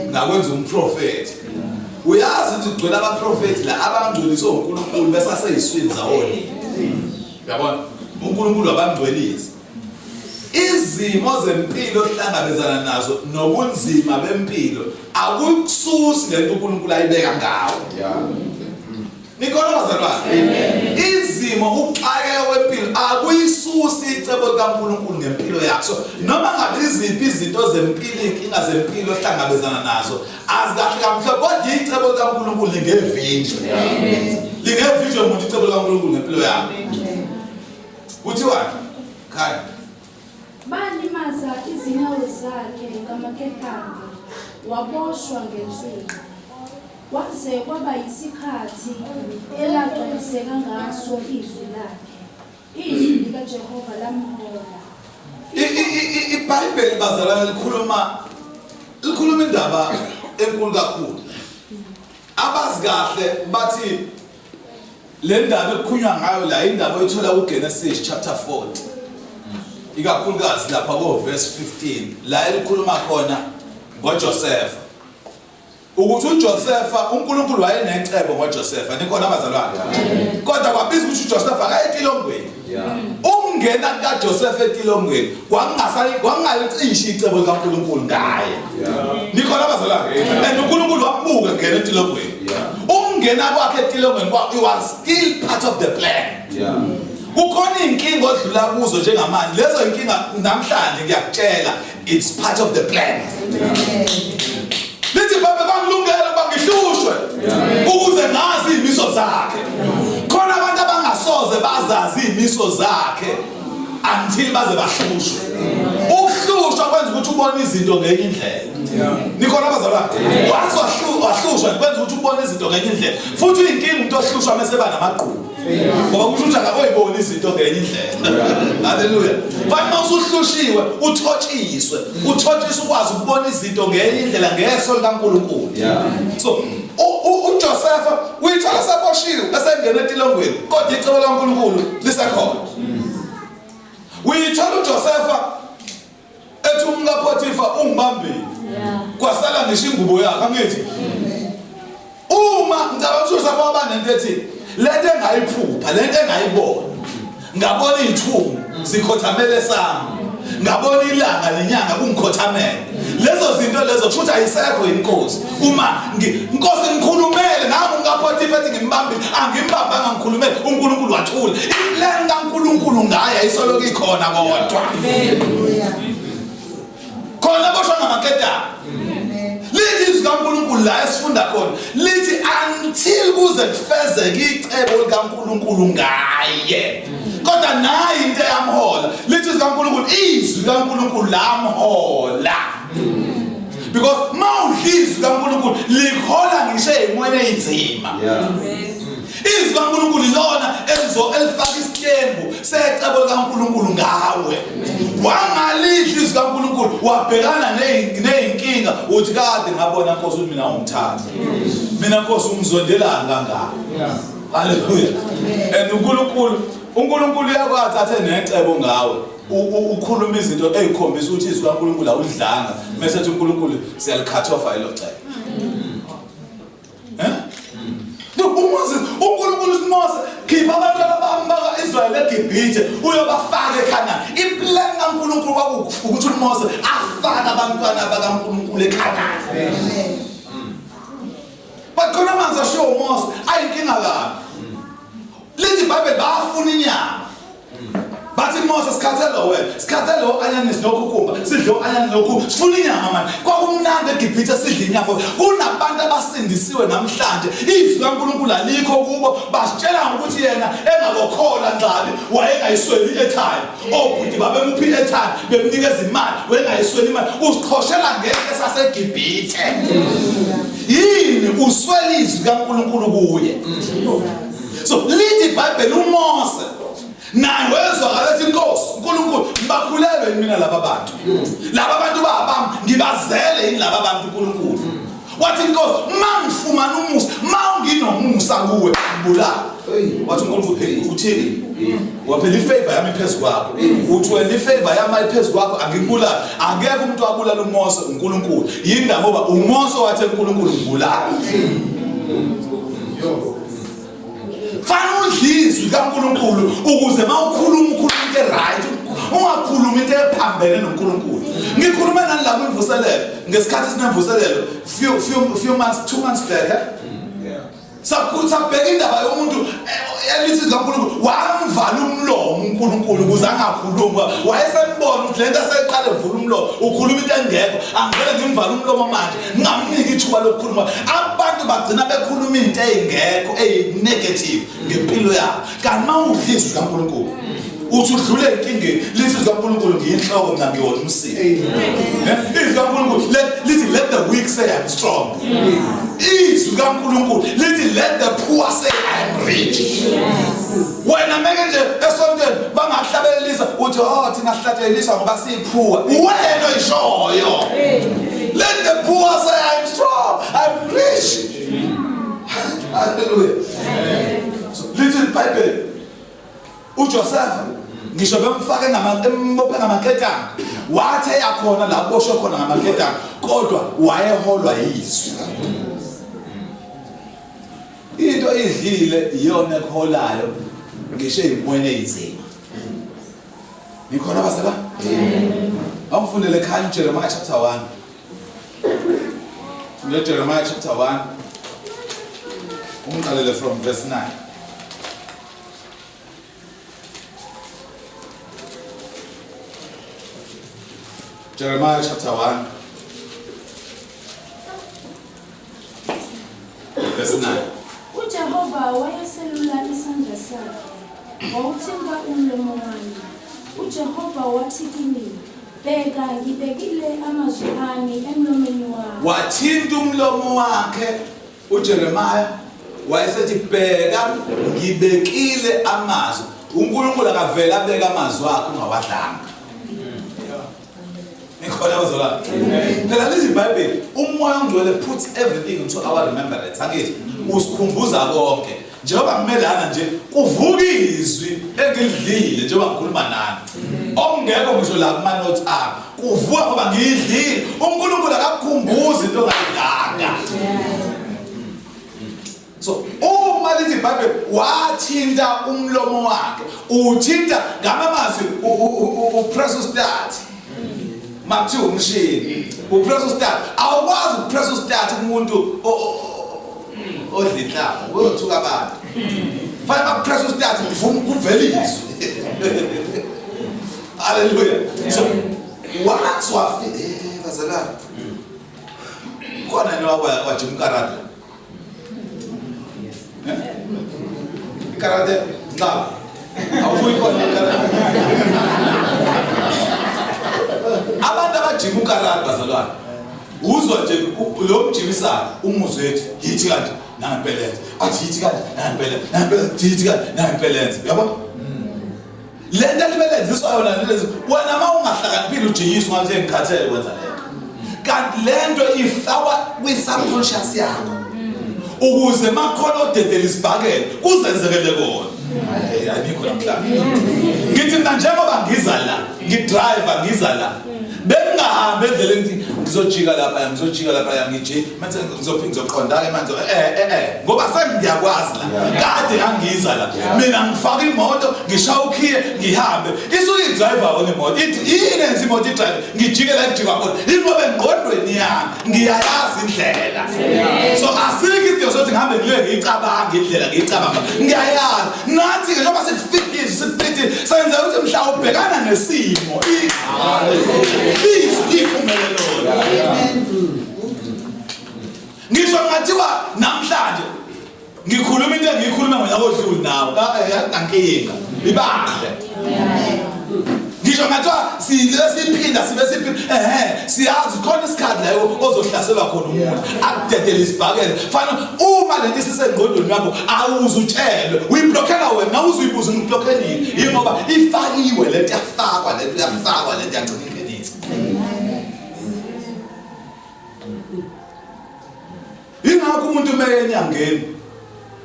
Ngakwenza umprofeti. Uyazi ukuthi kugcwele abaprofeti la abangcweliswe uNkulunkulu besaseyiswini zawona. Uyabona? uNkulunkulu abangcwelisa. Izimo zempilo ohlangabezana nazo nobunzima bempilo akukususi lento uNkulunkulu ayibeka ngawo. Nikhona bazalwane. Izimo ukuxakeka kwempilo akuyisusi icebo likaNkulunkulu ngempilo yakho. So noma ngabe iziphi izinto zempilo inkinga zempilo ohlangabezana nazo azikahle kamhle kodwa icebo likaNkulunkulu lingevinjwe. Lingevinjwe umuntu icebo likaNkulunkulu ngempilo yakho. Kuthiwa khaya balimaza izinyawo zakhe ngamaketane waboshwa ngensika kwaze kwaba yisikhathi elagcwaliseka ngaso izwi lakhe izwi likaJehova lamhola. iBhayibheli bazalwane likhuluma indaba enkulu kakhulu. Abazi kahle bathi le ndaba ekukhulunywa ngayo la indaba oyithola kuGenesis chapter 40. Ikakhulukazi lapha ko verse 15 la elikhuluma khona ngoJoseph. Ukuthi uJoseph uNkulunkulu wayenecebo ngoJoseph nikhona abazalwane. Kodwa kwabiza ukuthi uJoseph akayetilongweni. Ungena kaJoseph etilongweni kwangalicisha icebo likaNkulunkulu ngaye. Nikhona abazalwane. And uNkulunkulu wabuka ngena etilongweni. Ungena kwakhe etilongweni it was still part of the plan. Kukhona inkinga odlula kuzo njengamanje lezo inkinga namhlanje ngiyakutshela it's part of the plan. Lithi baba kwangilungela bangihlushwe ukuze ngazi imiso zakhe. Khona abantu abangasoze bazazi imiso zakhe until baze bahlushwe. Ukuhlushwa kwenza ukuthi ubone izinto ngenye indlela. Nikhona abazalwane. Wahlushwa kwenza ukuthi ubone izinto ngenye indlela. Futhi inkinga umuntu ohlushwa mase banamaqhubu. Ngoba ushutha akaboyibona izinto ngenye indlela. Haleluya. Manje usuhlushiwe uthotshiswe. Uthotshiswe ukwazi ukubona izinto ngenye indlela ngeso likaNkulunkulu. So uJoseph uyithola saboshiwe esengena etilongweni kodwa icebo likaNkulunkulu lisekhona. Uyithola uJoseph ethi umkaPotifa ungibambile. Kwasala ngisho ingubo yakhe angithi. Uma ngicabanga ukuthi uJoseph wabanento ethi lento engayiphupha lento engayibona ngabona izithumo zikhothamele sami ngabona ilanga lenyanga kungikhothamele lezo zinto lezo futhi ayisekho inkosi uma inkosi ngikhulumele nami uNkaPotifa ethi ngimbambile angimbambanga ngikhulumele uNkulunkulu wathula iplan kaNkulunkulu ngaye ayisoloku ikhona kodwa khona boshwa ngamaketane. Lithi izwi likaNkulunkulu la esifunda khona lithi until kuze kufezeke icebo likaNkulunkulu ngaye. Kodwa nayi into eyamhola lithi izwi likaNkulunkulu izwi likaNkulunkulu lamhola. Because mawudla izwi likaNkulunkulu likhola ngisho ezimweni ezinzima. Izwi likaNkulunkulu lona elifaka isitembu secebo likaNkulunkulu ngawe. Wangalihla izwi likaNkulunkulu wabhekana neyinkinga uthi kade ngabona Nkosi ukuthi mina ungithanda. Mina Nkosi ungizondelana kangaka. Haleluya. And uNkulunkulu yakwazi athe necebo ngawe. Ukhuluma izinto ezikhombisa ukuthi izwi likaNkulunkulu awudlanga. Mase ethi uNkulunkulu siyalikhatha ofa ilo cebo. uNkulunkulu Mose khipha abantu abambaka Israel eGibhithe uyobafaka eKhanani. Iplan kaNkulunkulu kwakuthi uMose afaka abantwana bakaNkulunkulu eKhanani. Bakhona manje asho uMose ayinkinga kabi. Lithi iBhayibheli bafuna inyama. Bathi Mose sikhathele lo wena sikhathe lo anyanisi nokhukhumba sidlo anyanisi nokhu sifuna inyama manje kwakumnandi eGibhithe sidla inyama kunabantu abasindisiwe namhlanje izwi kaNkulunkulu alikho kubo basitshela ukuthi yena engabokhola Ngxabi wayengayisweli i-airtime obhuti babemuphi i-airtime bemnikeza imali wayengayisweli imali usiqhoshela ngeke saseGibhithe yini uswela izwi kaNkulunkulu kuye so lithi iBhayibheli uMose naye wezwakala ethi Nkosi uNkulunkulu ngibakhulelwe mina laba bantu babami ngibazele yini laba bantu uNkulunkulu wathi Nkosi mangifumana umusa mawunginomusa kuwe ngibulala wathi uNkulunkulu hey uthini waphela ifavor yami phezulu kwakho uthi wena ifavor yami phezulu kwakho angikubulala angeke umuntu wabulala uMose uNkulunkulu yinda ngoba uMose wathi uNkulunkulu ngibulala fanele udlizwe kaNkulunkulu ukuze mawukhuluma into right ungakhuluma into ephambene noNkulunkulu ngikhuluma nani lapho imvuselelo ngesikhathi sinemvuselelo few months 2 months back sabheka indaba yomuntu elithi kaNkulunkulu wamvala umlomo uNkulunkulu ukuze angakhuluma wayesembona ukuthi lento aseqala evula umlomo ukhuluma into engekho angivele ngimvala umlomo manje ngingamniki ithuba lokukhuluma abantu bagcina bekhuluma into engekho negative ngempilo yabo kanti mawudlizwe kaNkulunkulu uthi udlule inkingeni lithi kaNkulunkulu ngiyinhloko mina ngiwona umsini izwi kaNkulunkulu lithi let the weak say I'm strong izwi kaNkulunkulu lithi let the poor say I'm rich wena meke nje esontweni bangahlabelelisa uthi thina sihlatshelisa ngoba siyiphuwa wena oyishoyo let the poor say I'm strong I'm rich hallelujah so lithi iBhayibheli uJoseph ngisho bemfake embophe ngamaketanga wathi yakhona la boshwe khona ngamaketanga kodwa wayeholwa yizwi into idlile iyona ekholayo ngisho ezimweni ezima nikhona basela awufundele ekhaya Jeremiah chapter 1 Jeremiah chapter 1 umqalele from verse 9 Jeremiah chapter 1 verse 9 uJehova wayeselula isandla sakhe wawuthinta umlomo wami uJehova wathi kimi bheka ngibekile amazwi ami emlomeni wami wathinta umlomo wakhe uJeremiah wayesethi bheka ngibekile amazwi uNkulunkulu akavela abeka amazwi akhe ungawadlanga nikhona bazolana phela lezi iBhayibheli umoya ongcwele puts everything into our remembrance angithi usikhumbuza konke njengoba kumelana nje kuvuka izwi engilidlile njengoba ngikhuluma nani ongekho ngisho la kuma notes akho kuvuka ngoba ngiyidlile uNkulunkulu akakukhumbuza into ongayidlanga so uma lithi iBhayibheli wathinta umlomo wakhe uthinta ngamazwi upress start Matthew umshini upress start awukwazi upress start umuntu odlitla uyothuka abantu fana bapress start kuvelizwe hallelujah so once wafika bazalana khona wajima karate karate ngaba awubuyi khona karate abantu abajima ukarate bazalwana uzwa nje lo mjimisana umuzwe ethi yithi kanje nampeleze athi yithi kanje nampeleze yithi kanje nampeleze yabo lento libelenziswa yona lezi wena mawungahlakaniphile ujiyiswa ngathi engikhathele kwenza lento kanti lento ifakwa kwi-subconscious yakho ukuze makhona odedela isibhakela kuzenzekele kona ayikho namhlanje ngithi mina njengoba ngiza la ngidriver ngiza la bengingahambi endleleni ngizojika lapha ngije manje ngizoqonda ke manje ngoba sengiyakwazi la kade angiza la mina ngifaka imoto ngishaya ukhiye ngihambe isuke idriver wona imoto ithi yini enza imoto idriver ngijike la ngijika khona ingoba engqondweni yami ngiyayazi indlela so asikho isidingo sokuthi ngihambe ngiye ngicabanga indlela ngicabanga ngiyayazi nathi njengoba sifitile lithi senze ukuthi mhla ubhekana nesimo izwi iphumelelo. Ngisho ngathiwa namhlanje ngikhuluma into engiyikhuluma ngonyaka odlule nawo akunankinga ibambe. Ngisho ngathiwa siphinda siyazi khona isikhathi la ozohlaselwa khona umuntu akudedele isibhakela. Fana uma lento isisengqondweni yakho awuzutshelwe uyiblockela wena awuzuyibuza ngiblockeni ingoba ifakiwe lento yafakwa lento yagcina ingenisa. Ingakho umuntu umeke enyangeni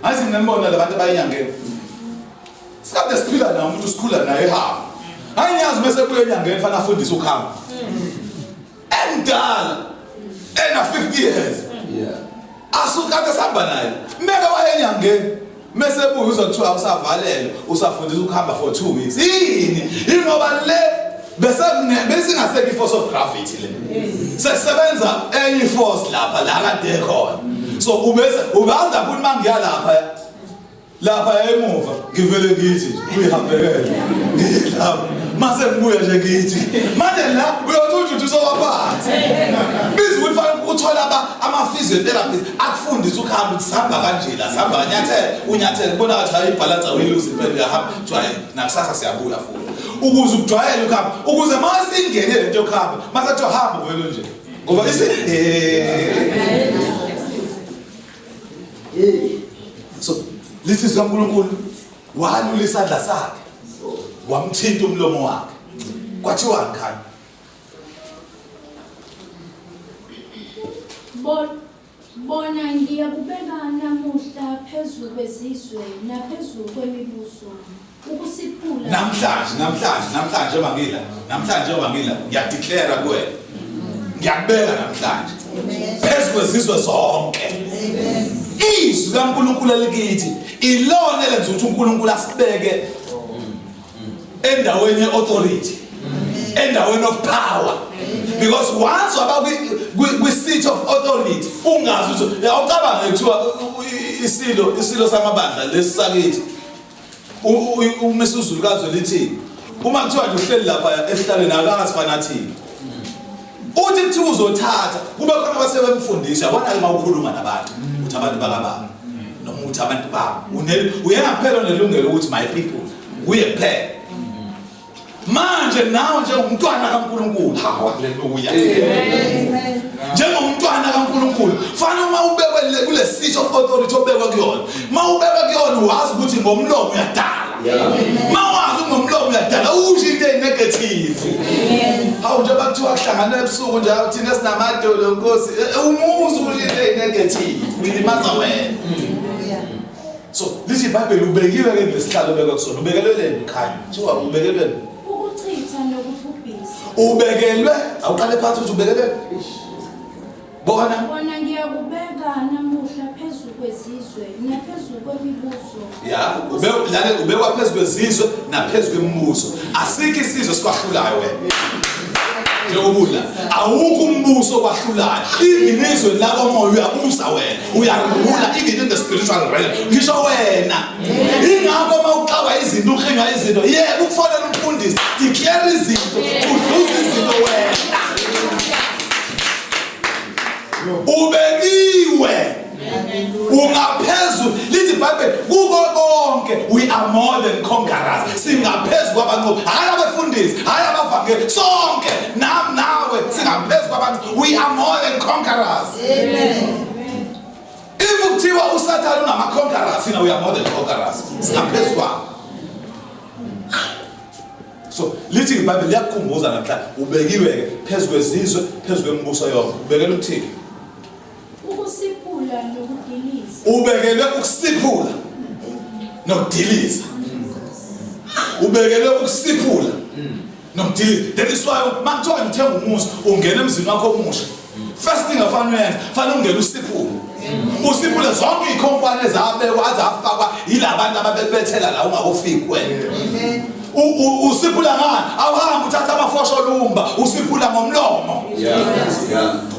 azi nginambona labantu abayenyangeni sikade siphila naye umuntu sikhula naye ehamba angiyazi bese kuye enyangeni fana afundise ukuhamba emdala ena 50 years asukade sihamba naye meke wayenyangeni mase buya uzothiwa usavalelwe usafundisa ukuhamba for 2 weeks yini ingoba le bese ngaseke i-force of gravity le sesebenza enye force lapha la kade khona. So ubazi lapho mangiya lapha emuva ngivele ngithi uyihambekele ngilapha mase ngibuya nje ngithi manje la uyothi usowaphansi bizi kufanele uthola ama-physiotherapists akufundisa ukuhamba ukuthi sihamba kanje la sihamba unyathele kubona ngathi hayi ibhalansi awuyiluzi impela uyahamba jwaye nakusasa siyabuya futhi ukuze ukujwayele ukuhamba ukuze mase ingene lento yokuhamba mase kuthiwa hamba vele nje ngoba so lithi zikaNkulunkulu walula isandla sakhe wamthinta umlomo wakhe kwathiwa ngani bona ngiyakubeka namuhla phezulu kwezizwe naphezulu kwemibuso ukusiphula namhlanje mangila ngiyadeclare kuwena ngiyakubeka namhlanje phezulu kwezizwe zonke. Izwi kaNkulunkulu elikithi ilona elenza ukuthi uNkulunkulu asibeke endaweni ye-authority, endaweni of power. Because once waba kwi-seat of authority ungazi ukuthi awucabange kuthiwa isilo samabandla lesisakithi uMesuzulukazi lithi uma kuthiwa nje uhleli lapha esihlalweni akangasifanatiki uthi kuthiwa uzothatha kube khona abasebemfundisa yabona-ke uma ukhuluma nabantu uthi abantu bakababa noma uthi abantu babo uyengaphela nelungelo ukuthi my people uye kuphela manje nawe njengomntwana kaNkulunkulu haleluya njengomntwana kaNkulunkulu fanele uma ubekwe kule seat of authority obekwa kuyona uma ubekwa kuyona wazi ukuthi ngomlomo uyadala uma wazi ngomlomo uyadala usho into enegative hawu nje bakuthiwa kuhlangana ebusuku nje thina sinamadolo nkosi umuzi usho into enegative uyilimaza wena. So lithi iBhayibheli ubekiwe ke ngesihlalo obekwa kusona ubekelwe ekhaya kuthiwa ubekelwe ubekelwe awuqale phansi ukuthi ubekelwe bona ngiyakubeka namuhla phezulu kwezizwe naphezulu kwemibuso. Ubekwa phezulu kwezizwe naphezulu kwemibuso. Asikho isizwe sikwahlulayo wena njengobula awukho umbuso kwahlulayo. Even izwe labo moya uyabusa wena uyarula even in the spiritual realm ngisho wena ingakho mawuxawa izinto ukhinga izinto yebo ukufonela umfundisi declare izinto udluza izinto wena ubekiwe ungaphezulu. Lithi iBhayibheli kuko konke we are more than conquerors. Singaphezulu kwabantu hayi abafundisi hayi abavangeli sonke nami nawe singaphezulu kwabantu we are more than conquerors. Amen. If kuthiwa uSathane unama-conquerors thina we are more than conquerors singaphezulu kwabo. So lithi iBhayibheli liyakukhumbuza namhlanje ubekiwe phezulu kwezizwe phezulu kwemibuso yonke ubekelwe ukuthini ukusiphula nokudiliza. Ubekelwe ukusiphula nokudiliza. Ubekelwe ukusiphula nokudiliza. That is why makuthiwa uthenga umuzi ungena emzini wakho omusha first thing afanele uyenze fanele ungene usiphule usiphule zonke iy'khompani ezabekwa azafakwa yilabantu ababebethela la ungakufiki wena. usiphula ngani awuhambi uthatha amafosho olumba usiphula ngomlomo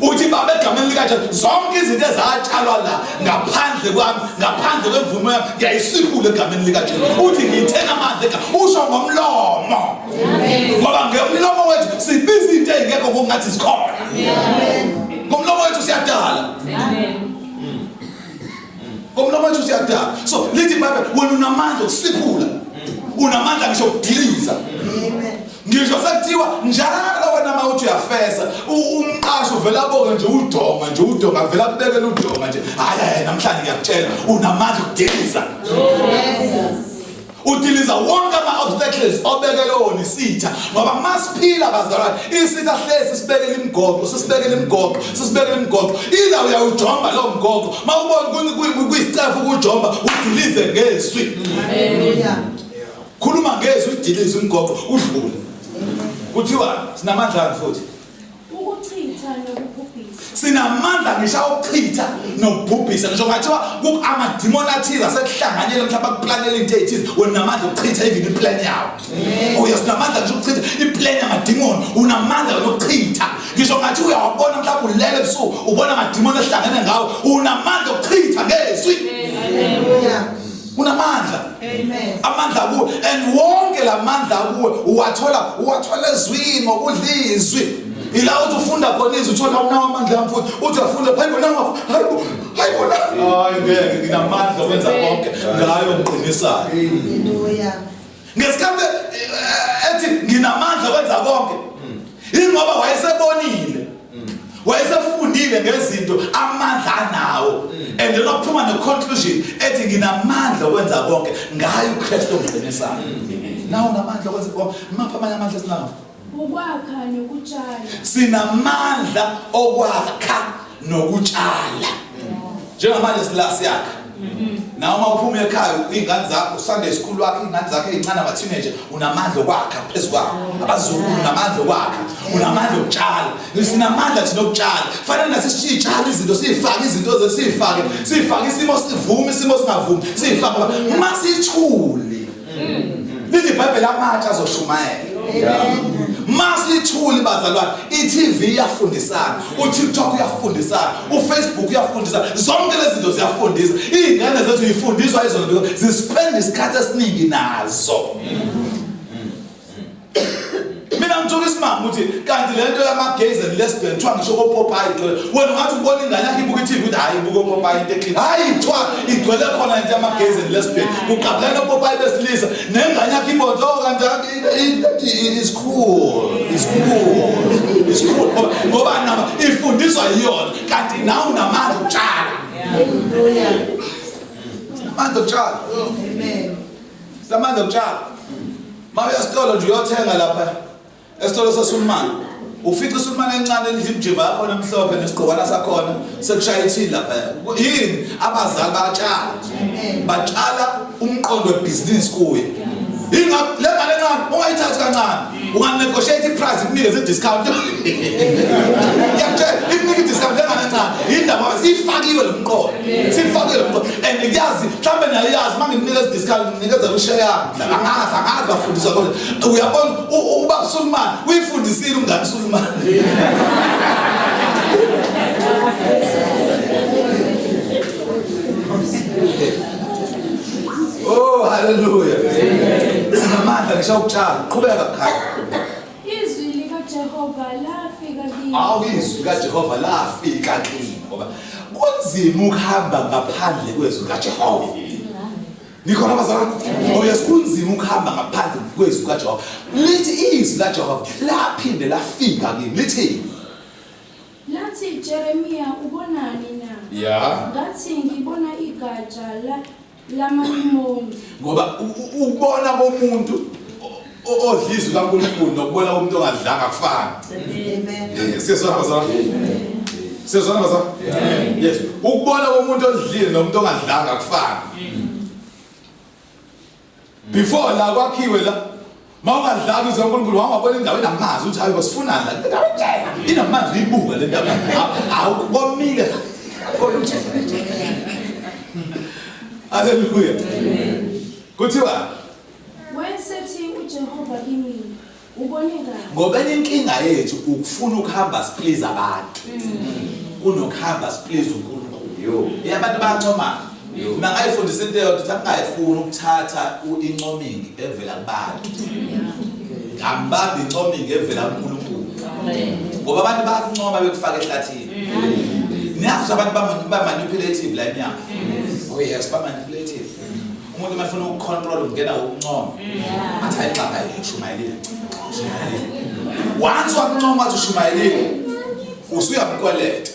uthi baba egameni likaJesu zonke izinto ezatshalwa la ngaphandle kwami ngaphandle kwemvumo yami ngiyayisiphula egameni likaJesu uthi ngiyithenga amandla usho ngomlomo ngoba ngomlomo wethu sibiza into ezingekho ngokungathi zikhona ngomlomo wethu siyadala ngomlomo wethu siyadala so lithi iBhayibheli wena unamandla okusiphula unamandla ngisho ukudiliza ngisho sekuthiwa njalo wena mawuthi uyafesa umqashi uvela boke nje udonga vela kubekela udonga nje hayi namhlanje ngiyakutshela unamandla okudiliza udiliza wonke ama-obstacles obekele wona isitha ngoba masiphila bazalwane isitha hlezi sisibekele imigoqo ila uyawujomba lowo mgoqo mawubona kuyisicefu ukujomba udilize ngezwi khuluma ngezwi udilize umgoqo udlule kuthiwa sinamandla futhi ukuchitha nokubhubhisa sinamandla ngisho ukuchitha nokubhubhisa ngisho ngathiwa amadimoni athize asekuhlanganyela mhlawumbe akuplanele into ezithize wena unamandla okuchitha even iplan yawo sinamandla ngisho ukuchitha iplan yamadimoni unamandla nokuchitha ngisho ngathi uyawabona mhlawumbe ulele ebusuku ubona amadimoni ahlangene ngawo unamandla okuchitha ngezwi unamandla amandla kuwe and wonke la mandla kuwe uwathola ezwini ngokudlizwi ila uthi ufunda khona izwi uthola unawo amandla amfuthi uthi uyafunda hayibona ngeke nginamandla okwenza konke ngayo ngiqinisayo ngesikhathi ethi nginamandla okwenza konke ingoba wayesebonile wayesefundile ngezinto amandla anawo and lokuphuma ne-conclusion ethi nginamandla okwenza konke ngayo uKristu ongiqinisayo nawo namandla okwenza konke mapha amanye amandla sinawo ukwakha nokutshala sinamandla okwakha nokutshala njengamanje silasiyakha nawe uma uphuma ekhaya ingane zakho Sunday school wakhe ingane zakhe ezincane ama-teenager unamandla okwakha phezu kwabo abazulu unamandla okwakha unamandla okutshala sinamandla thina okutshala fanele nathi sitshala izinto siyifake izinto zesifake isimo sivume isimo singavumi siyifake masithuli lithi iBhayibheli amatshe azoshumayela masithuli bazalwane iTV iyafundisana uTikTok uyafundisana uFacebook uyafundisana zonke lezi zinto ziyafundisa izingane zethu zifundiswa izona because zispend isikhathi esiningi nazo mina ngithola isimanga ukuthi kanti lento yama-gays and lesbian kuthiwa ngisho koPopeye igcwele wena ungathi ubona ingane yakho ibuka iTV ukuthi hayi ibuka uPopeye into eqina hayi kuthiwa igcwele khona into yama-gays and lesbian kuqabulana uPopeye besilisa nengane yakho ibonze kanti is cool ngoba nama ifundiswa yiyona kanti nawe unamandla okutshala amandla okutshala samandla okutshala ma uyasitolo nje uyothenga lapha esitolo saSulumane ufica uSulumane encane endla imjiva yakhona emhlophe nesigqokwana sakhona sekushaya ithini lapha yini abazali batshala umqondo webhizinisi kuye ingabe le mali encane ungayithathi kancane unganegotiate iprice ikunikeze idiscount yakutshela ikunika idiscount le mali encane indaba siyifakiwe lo mqondo and ngiyazi mhlambe nayo yazi mangikunikeza idiscount nginikeza kusheya yami angazi bafundiswa kodwa uyabona ubaba Sulumane uyifundisile umngane Sulumane oh hallelujah sinamandla ngisho ukutshala qhubeka khaya izwi likaJehova lafika kimi izwi kaJehova lafika kimi ngoba kunzima ukuhamba ngaphandle kwezwi likaJehova nikhona abazalwane yes kunzima ukuhamba ngaphandle kwezwi likaJehova lithi izwi likaJehova laphinde lafika kimi lithi lathi Jeremiya ubonani na ngathi ngibona igatsha lamalimoni ngoba ukubona komuntu odlizwe kaNkulunkulu nokubona komuntu ongadlanga kufana amen siyezwana bazalwane yes ukubona komuntu odlile nomuntu ongadlanga kufana before la kwakhiwe la mawungadlanga izwe kaNkulunkulu wangabona indawo enamanzi uthi hayi basifunana la ndawo njena inamanzi uyibuka le ndawo awukomile hallelujah kuthiwa wayesethi uJehova ubone kahle ngoba inkinga yethu ukufuna ukuhamba siplease abantu kunokuhamba siplease uNkulunkulu abantu bayancoma mina ngayifundisa into yokuthi angayifuni ukuthatha incomingi evela kubantu ngambamba incomingi evela kuNkulunkulu ngoba abantu bayakuncoma bekufaka ehlathini niyazi abantu ba-manipulative la enyanga oh yes ba-manipulative umuntu mafuna ukucontrol ukungena ukuncoma athi ayixapha yishumayelile once wakuncoma athi ushumayelile usuyamkweleta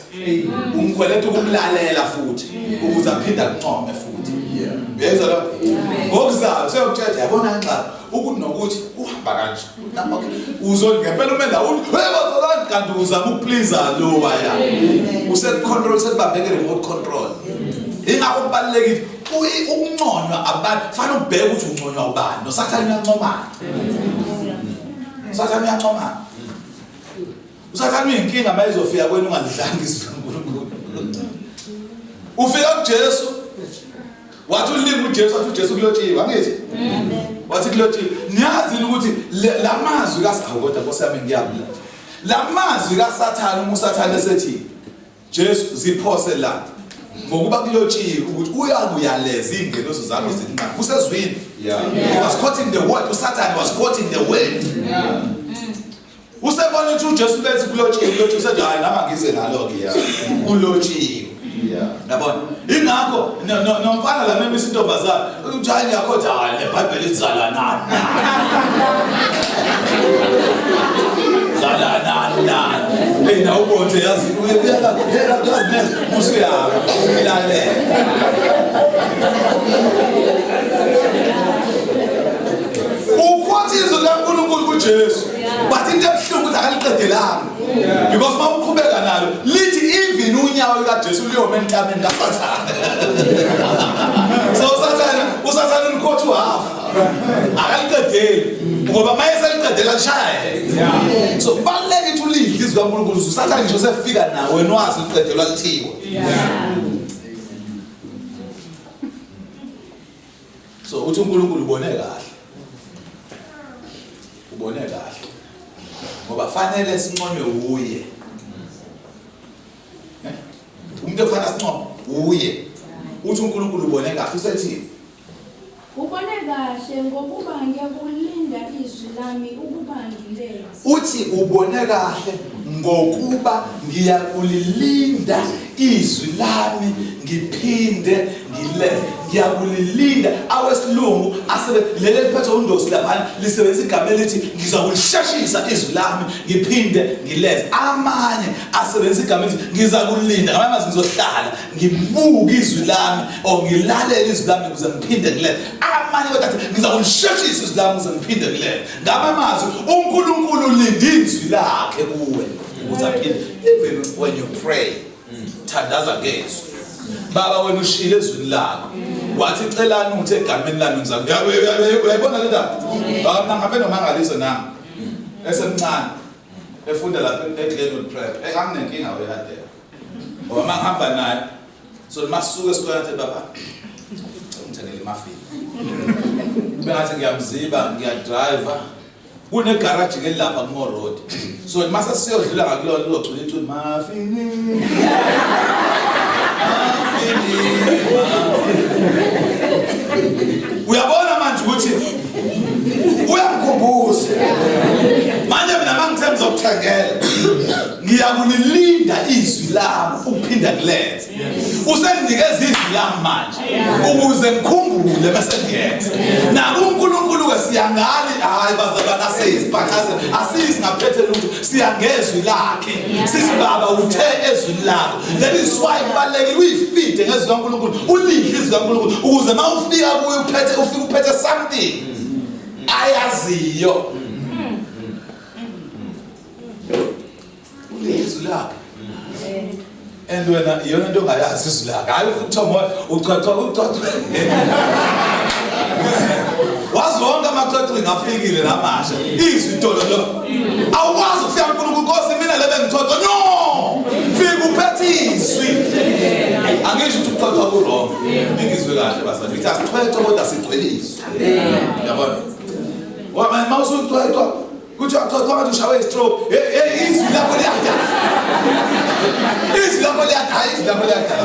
umkweleta ukumlalela futhi ukuze aphinde akuncome futhi uyezwa lo ngokuzayo seyokuthetha yabona kanxa ukuthi nokuthi uhamba kanje uzongempela umenda uthi hey bazalwane kanti uzama ukuplease lo waya usecontrol sekubambeke remote control ingakho kubalekile ukunconywa abantu fanele ubheke ukuthi unconywa ubani nosathane uyancomana usathane uyancomana usathane uyinkinga mayizofika kwenu ungadlanga izwi kaNkulunkulu ufika kuJesu wathi ulimi uJesu wathi uJesu kulotshiwe angithi wathi kulotshiwe niyazi ukuthi lamazwi kodwa Nkosi yami ngiyabula lamazwi kaSathane uMusathane esethi Jesu ziphose la ngokuba kulotshiwe ukuthi uyakuyaleza ingeloso zakho zininqaba kusezwini he was quoting the word uSathane was quoting the word usebona ukuthi uJesu bethi kulotshiwe usethi hayi nama ngize nalo ke ya kulotshiwe yabona ingakho nomfana la mema isintombazana uthi hayi ngiyakhoda hayi leBhayibheli lizala nani hey na ubonke yazi uyela musuyaba umilalela ukwathi izwi kaNkulunkulu kuJesu but into ebuhlungu ukuthi akaliqedelanga because mawuqhubeka nalo lithi even unyawo likaJesu liyoma entameni kaSathane so uSathane unkhothi uhafa akaliqedeli ngoba mayeseliqedela lishaya so baleke ukuthi ulidle izwi kaNkulunkulu uSathane nje usefika nawe wena wazi liqedelwa lithiwa so uthi uNkulunkulu ubone kahle ngoba fanele sinconywe uye umuntu ofana sinconywe uye uthi uNkulunkulu ubone kahle usethi ubone kahle ngokuba ngiyakulinda izwi lami ukuba ngileze uthi ubone kahle ngokuba ngiyakulilinda izwi lami ngiphinde ngileze ngiyakulilinda awesilungu asebe lele liphethe undosi lapha lisebenzisa igama elithi ngizakulisheshisa izwi lami ngiphinde ngileze amanye asebenzisa igama elithi ngizakulinda ngamanye amazwi ngizohlala ngibuke izwi lami ngilalela izwi lami ukuze ngiphinde ngileze amanye kodwa athi ngizakulisheshisa izwi lami ukuze ngiphinde ngileze ngamanye amazwi uNkulunkulu ulinda izwi lakhe kuwe ukuze aphinde even when you pray thandaza ngezwi baba wena ushile ezwini lakho wathi celani uthi egameni lami uyayibona le ndaba baba ngabe nomangaliso nami esemncane efunda lapha eGlenwood Prep enganginenkinga oyadela ngoba mangihamba naye so masuke esikoleni baba ngithengele imafini bengathi ngiyamziba ngiyadriver kune garage ngelapha ku Mall Road so mase siyodlula ngakulo locula into mafini uyabona manje ukuthi uyamkhumbuza manje mina mangithe ngizokuthengela ngiyakulilinda izwi lami ukuphinda kulenze usenginikeza izwi lami manje ukuze ngikhumbule bese ngiyenza nabo uNkulunkulu ke siyangali hayi bazalwana asizibhakaze asizingaphethe lutho siyangezwi lakhe sithi baba uthe ezwi lakho that is why kubalekile uyifide ngezwi kaNkulunkulu ulidle izwi kaNkulunkulu ukuze mawufika kuye ufike uphethe something ayaziyo ulizwi lakhe and wena iyona into ongayazi izwi lakhe hayi ukuthomo uchacha wazonke amaxoxi ngafikile namasha izwi intolo lo awukwazi ukufika kuNkulunkulu Nkosi mina lebe ngithotho no fika uphethe izwi angisho ukuthi ukuxoxa kurong ngizwe kahle bazali ngithi asixoxe kodwa sicwelizwe yabona wama mawusuxoxa kuthiwa kwathi ushawe stroke izwi lakho liyadala izwi lakho liyadala izwi lakho liyadala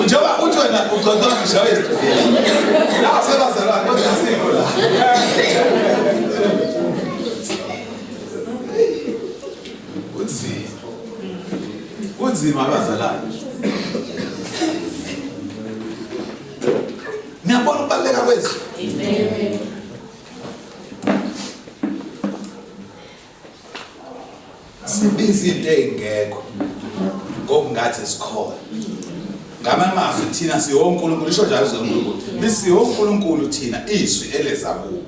njengoba uthi wena uqoqoqa ushawe stroke la sebazalwane kodwa asikho la kunzima abazalwane niyabona ukubaluleka kwezwi Amen. sibiza into engekho ngokungathi sikhona ngamamazwi thina siho uNkulunkulu isho njalo uNkulunkulu lisiho uNkulunkulu thina izwi eleza kuwo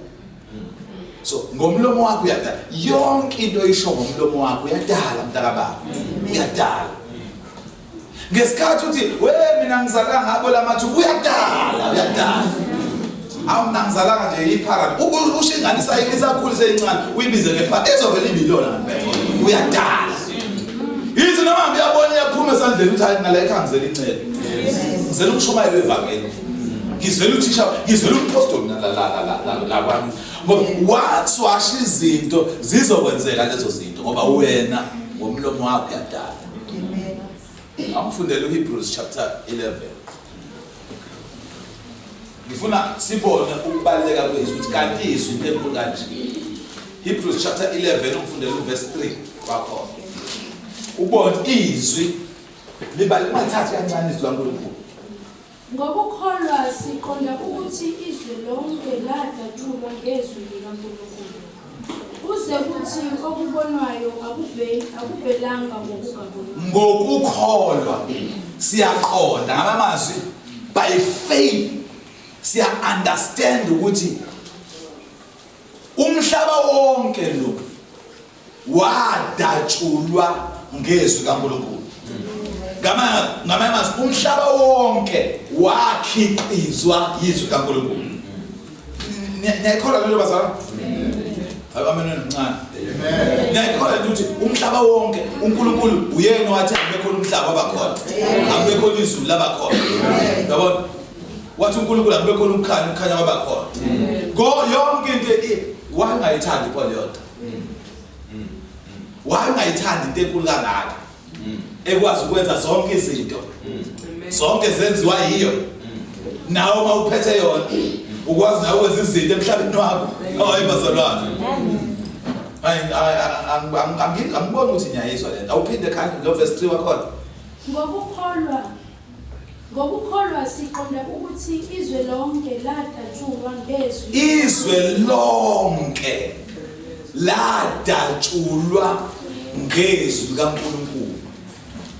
so ngomlomo wakho uyadala yonke into oyisho ngomlomo wakho uyadala mntakababa uyadala ngesikhathi uthi we mina ngizalanga ngabo lamathuba uyadala awu mina ngizalanga nje iphara ushinganisa isakhulu seyincane uyibize ngephara ezovela ibilona ngempela uyadala yithi noma ngiyabona yaphuma esandleni uthi hayi ngala ekhaya ngizela incele ngizela ukushumayela evangeli ngizela uthisha ngizela umpostoli la kwami ngoba wathi izinto zizokwenzeka lezo zinto ngoba wena ngomlomo wakho uyadala Amfundela uHebrews chapter 11 ngifuna sibone ukubaleka kwezwi ukuthi kanti izwi into enkulu kanje Hebrews chapter 11 umfundela uverse 3 wakho ubone izwi libaleka mathathu kancane izwi laNkulunkulu Ngokukholwa siqonda ukuthi izwi lonke ladatshulwa ngezwi likaNkulunkulu kuze kuthi okubonwayo akubelanga ngokungaboni ngokukholwa siyaqonda ngamazwi by faith siya understand ukuthi umhlaba wonke lo wadatshulwa ngezwi kaNkulunkulu ngamazwi umhlaba wonke wakhiqizwa yizwi kaNkulunkulu niyakholwa lelo bazalwane Amen. Amen. Ngiyakholwa ukuthi umhlaba wonke uNkulunkulu uyena wathi akubekho umhlaba abakhona. Akubekho izulu labakhona. Yabona? Wathi uNkulunkulu akubekho umkhanya abakhona. Yonke into wangayithandi Paul yodwa. Wangayithandi into enkulu kangaka. Ekwazi ukwenza zonke izinto. Zonke zenziwa yiyo. Nawe mawuphethe yona ukwazi nawe ukwenza izinto emhlabeni wakho. Hayi bazalwane. Angiboni ukuthi ngiyayizwa lento. Awuphinde khani lo verse 3 wakhona. Ngokukholwa siqonda ukuthi izwe lonke ladatshulwa ngezwi. Izwe lonke ladatshulwa ngezwi kaNkulunkulu.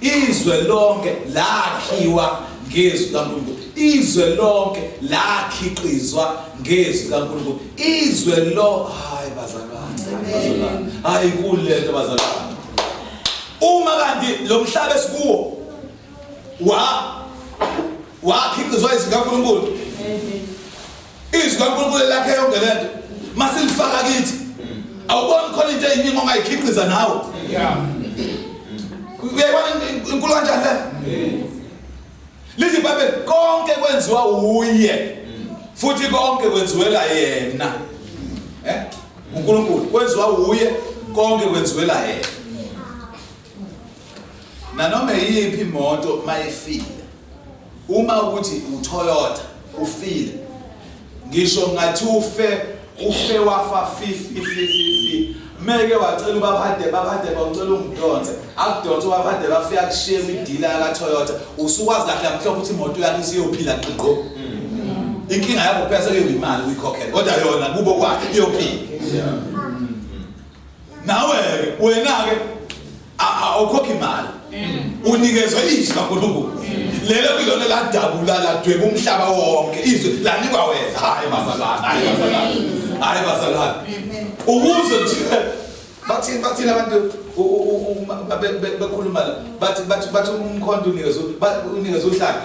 Izwe lonke lakhiwa ngezwi kaNkulunkulu. Izwe lonke lakhiqizwa ngezwi kaNkulunkulu. Izwe lo hayi bazalwane. Hayi kulento bazalwane. Uma kanti lo mhlaba esikuwo wakhiqizwa izwi kaNkulunkulu. Izwi kaNkulunkulu lakhe yonke lento masilifaka kithi. Awuboni khona into eyiningi ongayikhiqiza nawe. Uyayibona inkulu kanjani le? Lithi iBhayibheli konke kwenziwa uye futhi konke kwenziwela yena. uNkulunkulu kwenziwa uye konke kwenziwela yena. Nanoma yiphi imoto mayifile uma ukuthi uToyota ufile ngisho ngathi ufe wafa 50 meke wacela ubabhade bawucela umdonse akudonse ubabhade bafika kushiye idila ka Toyota usukwazi kahle mhlawumbe ukuthi imoto yakho isiyophila qiqo inkinga yakho phela sekuyimali uyikhokhela kodwa yona kubo kwakhe iyophila nawe wena ke awukhokhi imali unikezwe izwi kaNkulunkulu lelo kulona la dabula la dweba umhlaba wonke izwi lanikwa wena hayi bazalwane ukuze nje bathina abantu bekhuluma bathi umkhonto unikezwe uhlala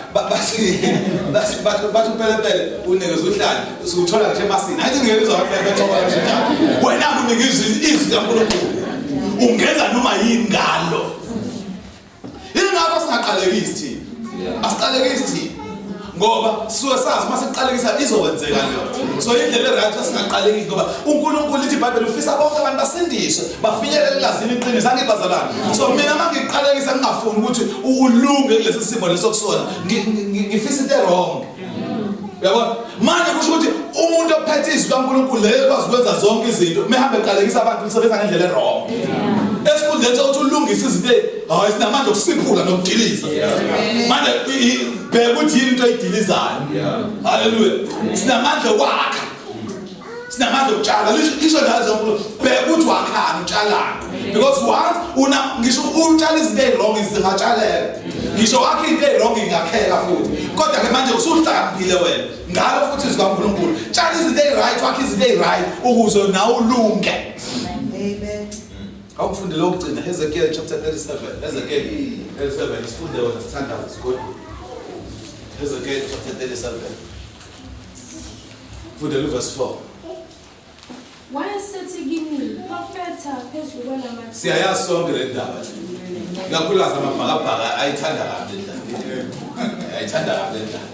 bathi pelepele unikezwe uhlala sikuthola nje emasini ayithi ngeke uzawubethola njalo wena unikezwe izwi kaNkulunkulu ungenza noma yini ngalo ingakho singaqalekisi thina asiqalekisi thina ngoba suke sazi mase siqalekisa izokwenzeka leyo. So indlela right singaqalekisi ngoba uNkulunkulu lithi iBhayibheli ufisa bonke abantu basindiswe bafinyelele elazini iqiniso angibazalana. So mina mangiqalekisa ngingafuni ukuthi ulunge kulesi simo lesokusona ngifisa into wrong. Uyabona manje kusho ukuthi umuntu ophethe izwi kaNkulunkulu leyo kwazi ukwenza zonke izinto mehambe eqalekisa abantu lisebenza ngendlela wrong. Esifundeni sokuthi ulungise izinto hayi sinamandla okusiphula nokudiliza. Manje bheka ukuthi yini into eyidilizayo. Haleluya. Sinamandla okwakha. Sinamandla okutshala. Lisho lazo uNkulunkulu bheka ukuthi wakhani utshalana. Because once ngisho utshala izinto ezwrong izingatshaleka. Ngisho wakhe into ezwrong ingakheka futhi. Kodwa ke manje usuhlakaniphile wena. Ngalo futhi izwi kaNkulunkulu. Tshala izinto ezright, wakhe izinto ezright ukuze nawe ulunge. Amen. Awufunde lokugcina Ezekiel chapter 37. Ezekiel 37 sifunde wona sithanda isikole. Ezekiel chapter 37. Funde verse 4. Wayesethi kimi profeta phezulu kwelamatha. Siyayazi sonke le ndaba. Kakhulukazi amabhakabhaka ayithanda kabi le ndaba. Ayithanda kabi le ndaba.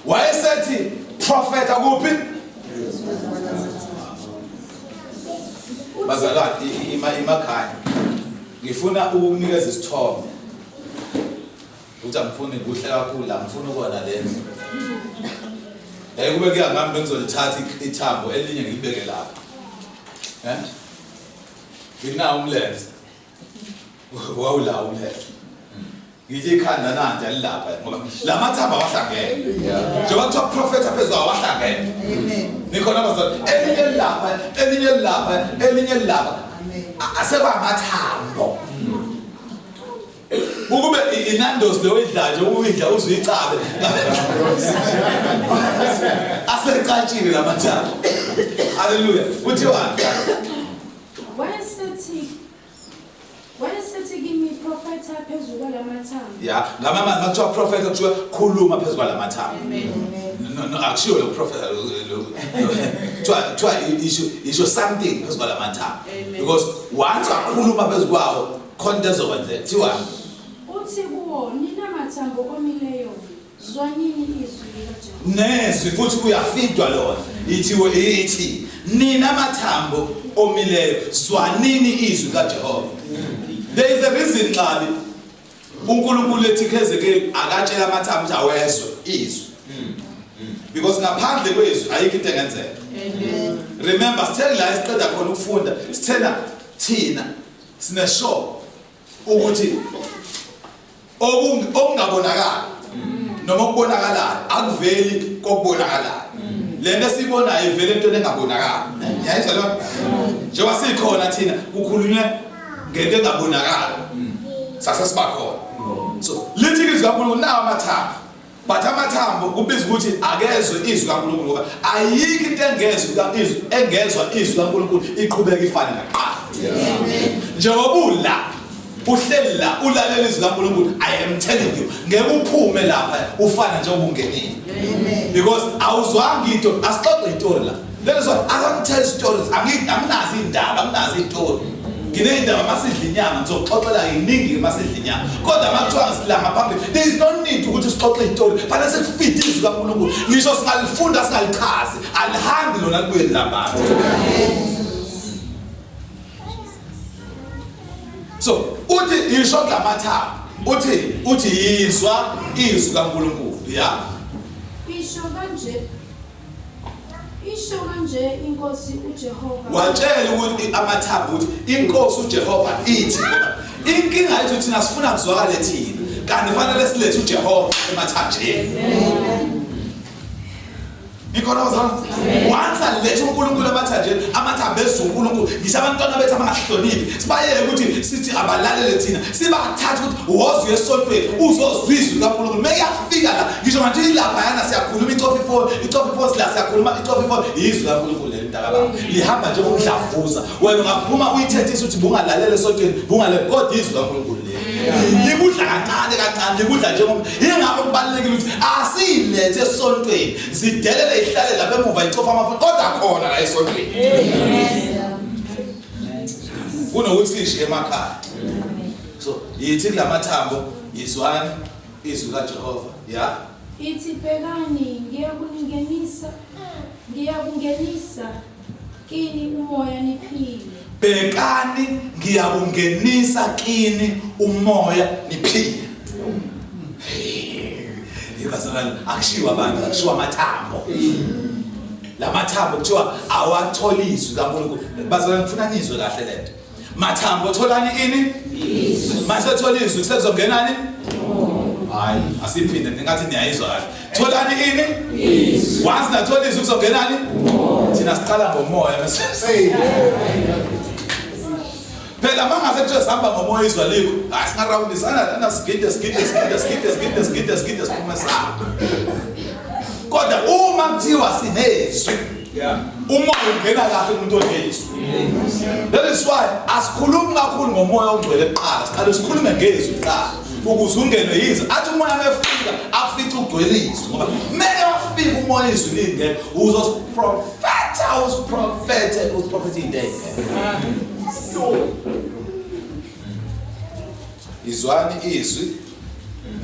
Wayesethi profeta kuphi? Bazalwane imakhaya ngifuna ukukunikeza isithombe ukuthi angifuni kuhle kakhulu la ngifuna ukubona lenzo kube kuyangami bengizolithatha ithambo elinye ngilibeke lapha nginawo umlenze wawula umlenze ngithi ikhanda nanje alilapha ngoba lamathambo awahlangene njengoba kuthiwa profeta phezulu awahlangene nikhona bazalwane elinye lapha aseba amathambo ukube inandos leyo idla nje uyidla uzicabe aseqatshile lamathambo. Haleluya. Uthiwa wayesethi kimi profeta phezulu kwelamathambo. Yeah, ngamama makuthiwa profeta kuthiwa khuluma phezulu kwalamathambo. No, actually lo profeta isho something phezulu kwalamathambo. Because once akhuluma phezulu kwawo konke ezokwenzeka kuthiwa uthi kuwo nina mathambo omileyo zwanini izwi likaJehova. Nezwi futhi kuyafidwa lona ithi nina mathambo omileyo zwanini izwi kaJehova. There is a reason Xabi uNkulunkulu ethi Ezekiel akatshela amathambo ukuthi awezwe izwi. Because ngaphandle kwezwi ayikho into engenzeka. Remember sithela la isiqeda khona ukufunda sithela thina sine show ukuthi okungabonakala noma okubonakalayo akuveli kokubonakalayo. Lento esibonayo ivele into engabonakala. Yayizwa lo? Njengoba sikhona thina kukhulunywe ngento engabonakala. Sase siba khona. So lithi izwi kaNkulunkulu nawo amathambo. But amathambo kubizwa ukuthi akezwe izwi kaNkulunkulu ngoba ayikho into engezwa izwi kaNkulunkulu iqhubeka ifane naqala. Njengoba ula uhleli la ulalela izwi kaNkulunkulu, I am telling you ngeke uphume lapha ufana njengoba ungenile. Because awuzwanga into asixoxe istory la. Let us I don't tell stories. Anginazi indaba, anginazi istory. Nginendaba masidla inyama ngizoxoxela iningi masidla inyama. Kodwa makuthiwa silanga phambili there is no need ukuthi sixoxe istory. Fanele sifite izwi kaNkulunkulu. Ngisho singalifunda singalichazi alihambi lona libuye labantu. So uthi isho ngamathambo uthi yizwa izwi kaNkulunkulu ya isho kanje inkosi uJehova. Watshela ukuthi amathambo uthi inkosi uJehova ithi ngoba inkinga yethu thina sifuna kuzwakale thina kanti fanele silethe uJehova emathanjeni. Nikhona bazalwane once alethe uNkulunkulu emathanjeni amathambo ezuNkulunkulu ngisho abantwana bethu abangahloniphi sibayeke ukuthi sithi abalalele thina sibathatha ukuthi wozwe esontweni uzozwizwa kaNkulunkulu mekuyafika la ngisho manje ilapha yana siyakhuluma itofi la siyakhuluma itofi izwi kaNkulunkulu lentakaba lihamba nje ngomdlavuza wena ungaphuma uyithethisa ukuthi bungalalele esontweni bungale kodwa izwi kaNkulunkulu likudla kancane likudla njengoba ingakho kubalekile ukuthi asilethe esontweni zidelele ihlale lapha emuva icofa amafutha kodwa khona la esontweni kunokuthi ishe emakhaya. So yithi kulamathambo izwani izwi kaJehova ya ithi bhekani ngiyakungenisa kini umoya niphile. Bhekani ngiyakungenisa kini umoya niphile. Ibazalwane akushiwa abantu akushiwa amathambo. La mathambo kuthiwa awatholiswi kaNkulunkulu. Bazalwane ngifuna nizwe kahle lento. Mathambo tholani ini? Mase tholiswe kusezongenani? Hayi asiphinde ningathi niyayizwa kahle. Tholani ini? Once natholiswe kuzongenani? Thina siqala ngomoya bese. Phela mangase kuthiwa sihamba ngomoya izwa liko, asingarawundisana lana sigide siphume sahamba. Kodwa uma kuthiwa sinezwi, umoya ungena kahle umuntu onezwi. That is why asikhulumi kakhulu ngomoya ongcwele kuqala, siqale sikhulume ngezwi kuqala ukuze ungenwe yize. Athi umoya mefika afithi ugcwelizwe ngoba mele wafika umoya izwi lingene uzosprofethe ideye. Izwani izwi